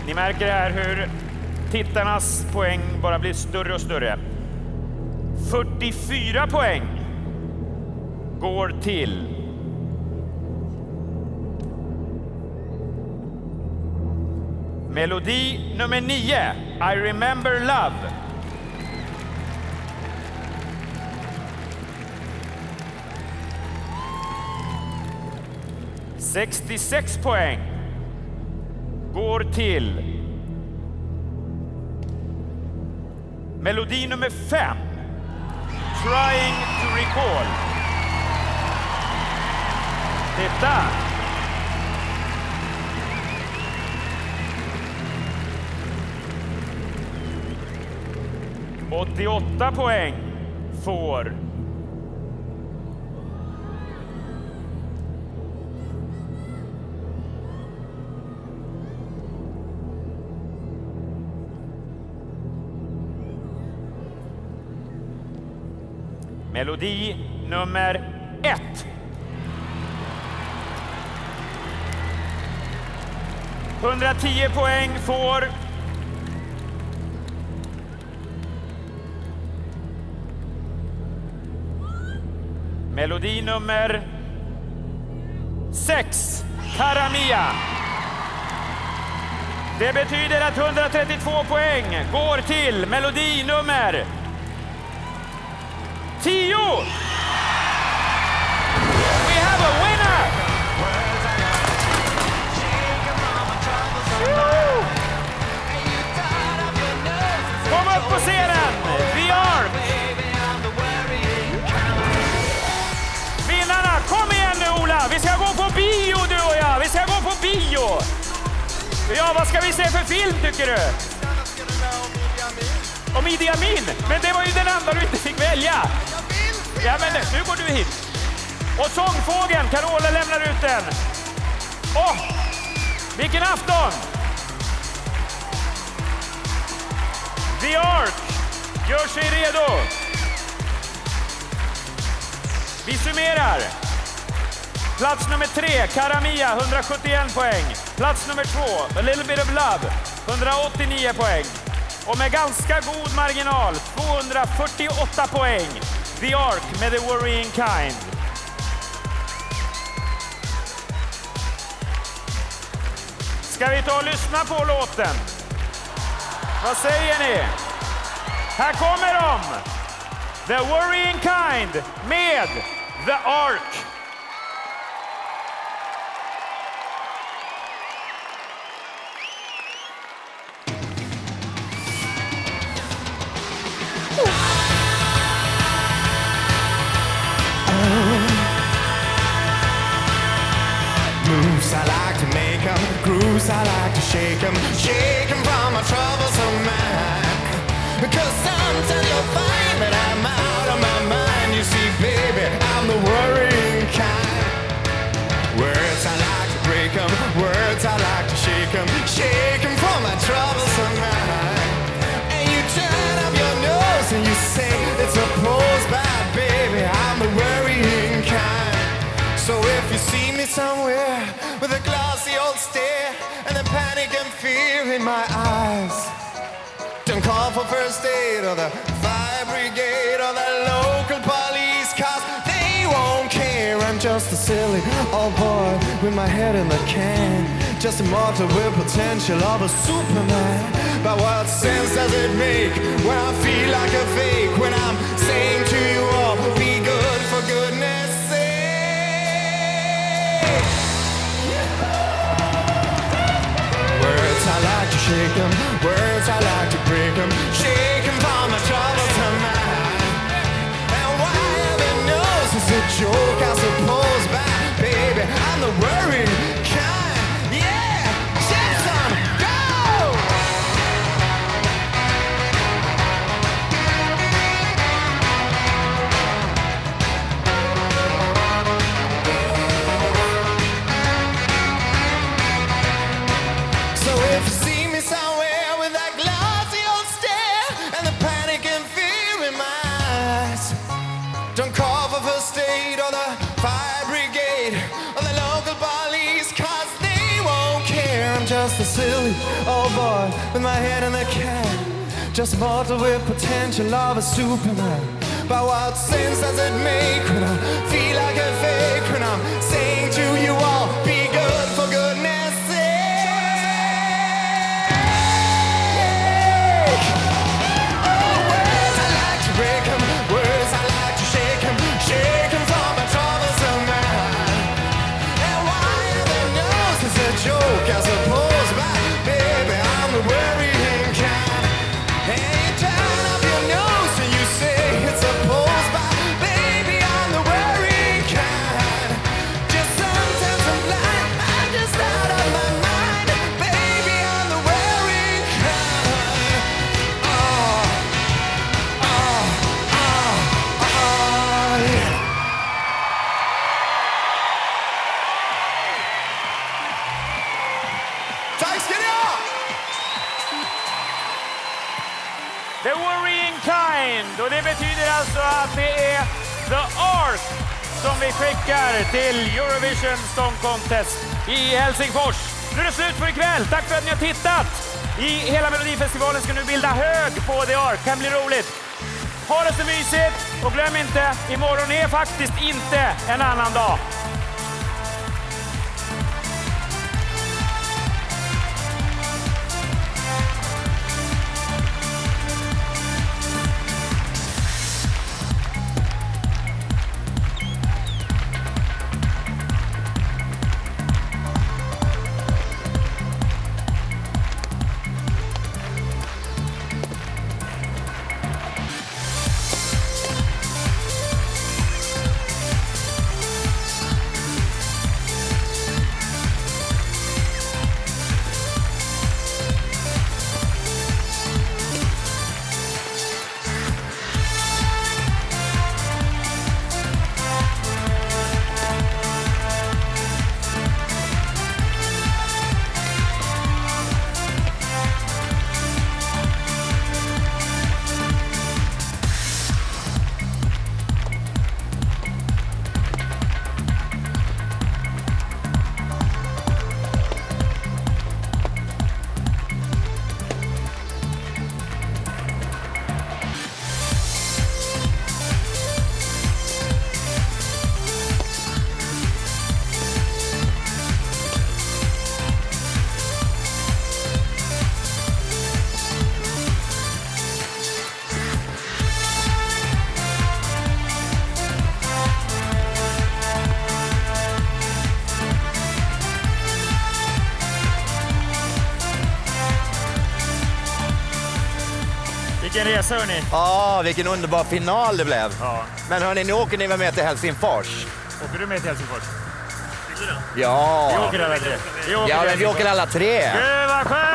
S3: Ni märker här hur tittarnas poäng bara blir större och större. 44 poäng går till melodi nummer 9, I remember love. ...66 poäng går till melodi nummer 5, Trying to recall. Titta! ...88 poäng får melodi nummer 1. ...110 poäng får melodi nummer 6, Cara Mia. Det betyder att 132 poäng går till melodi nummer 10. We have a winner! Woo! Kom upp på scenen! The Ark! Vinnarna, kom igen nu Ola! Vi ska gå på bio du och jag! Vi ska gå på bio! Ja, vad ska vi se för film tycker du? Om Idi Amin? Men det var ju den andra du inte fick välja! Ja, men nu går du hit. Och sångfågeln, Carola lämnar ut den. Åh, vilken afton! The Ark gör sig redo. Vi summerar. Plats nummer 3, Cara Mia, 171 poäng. Plats nummer 2, A Little Bit of Love, 189 poäng. Och med ganska god marginal, 248 poäng. The Ark med The Worrying Kind. Ska vi ta och lyssna på låten? Vad säger ni? Här kommer de! The Worrying Kind med The Ark.
S2: Moves I like to make 'em, grooves I like to shake 'em, shake 'em from my troublesome mind. Because sometimes you'll find that I'm out of my mind. You see, baby, I'm the worrying kind. Words I like to break 'em, words I like to shake 'em from my troublesome mind. And you turn up your nose and you say it's a pose by, baby, I'm the worrying kind. So if you see me somewhere with a glassy old stare and the panic and fear in my eyes. Don't call for first aid or the fire brigade or the local police, 'cause they won't care. I'm just a silly old boy with my head in the can, just a mortal with potential of a Superman. But what sense does it make when I feel like a fake, when I'm saying to you all, be good for goodness sake? Words I like to shake them, words I like to break them, shake them from my troubles to mine. And why heaven knows it's a joke, I suppose, but baby, I'm the worried kind. Yeah, Jackson, go! So if you see me somewhere with that glassy old stare and the panic and fear in my eyes, don't call for first aid or the fire brigade or the local police, 'cause they won't care. I'm just a silly old boy with my head in the can, just a mortal with potential of a Superman. But what sense does it make when I feel like a fake, when I'm saying to you all, be good for goodness sake? Oh, words I like to break 'em, words I like to shake 'em, shake 'em from my troublesome mind. And why the nose is a joke, I suppose, but baby, I'm the worrying kind. And you turn up your nose and you say it's a pose, but baby, I'm the worrying kind. Just sometimes I'm blind, I'm just out of my mind. Baby, I'm the worrying kind. Oh, oh, oh, oh, yeah. Tack ska ni ha!
S3: The Worrying Kind. Och det betyder alltså att det är The Ark som vi skickar till Eurovision Song Contest i Helsingfors. Nu är det slut för ikväll. Tack för att ni har tittat. I hela Melodifestivalen ska nu bilda hög på The Ark. Kan bli roligt. Ha det så mysigt och glöm inte, imorgon är faktiskt inte en annan dag. Vilken resa hörni.
S10: Ja, vilken underbar final det blev.
S3: Ja.
S10: Men hörni, nu åker ni väl med till Helsingfors?
S3: Åker du med till Helsingfors?
S10: Ja.
S3: Vi åker alla tre.
S10: Vi åker alla tre.
S3: Gud vad skönt!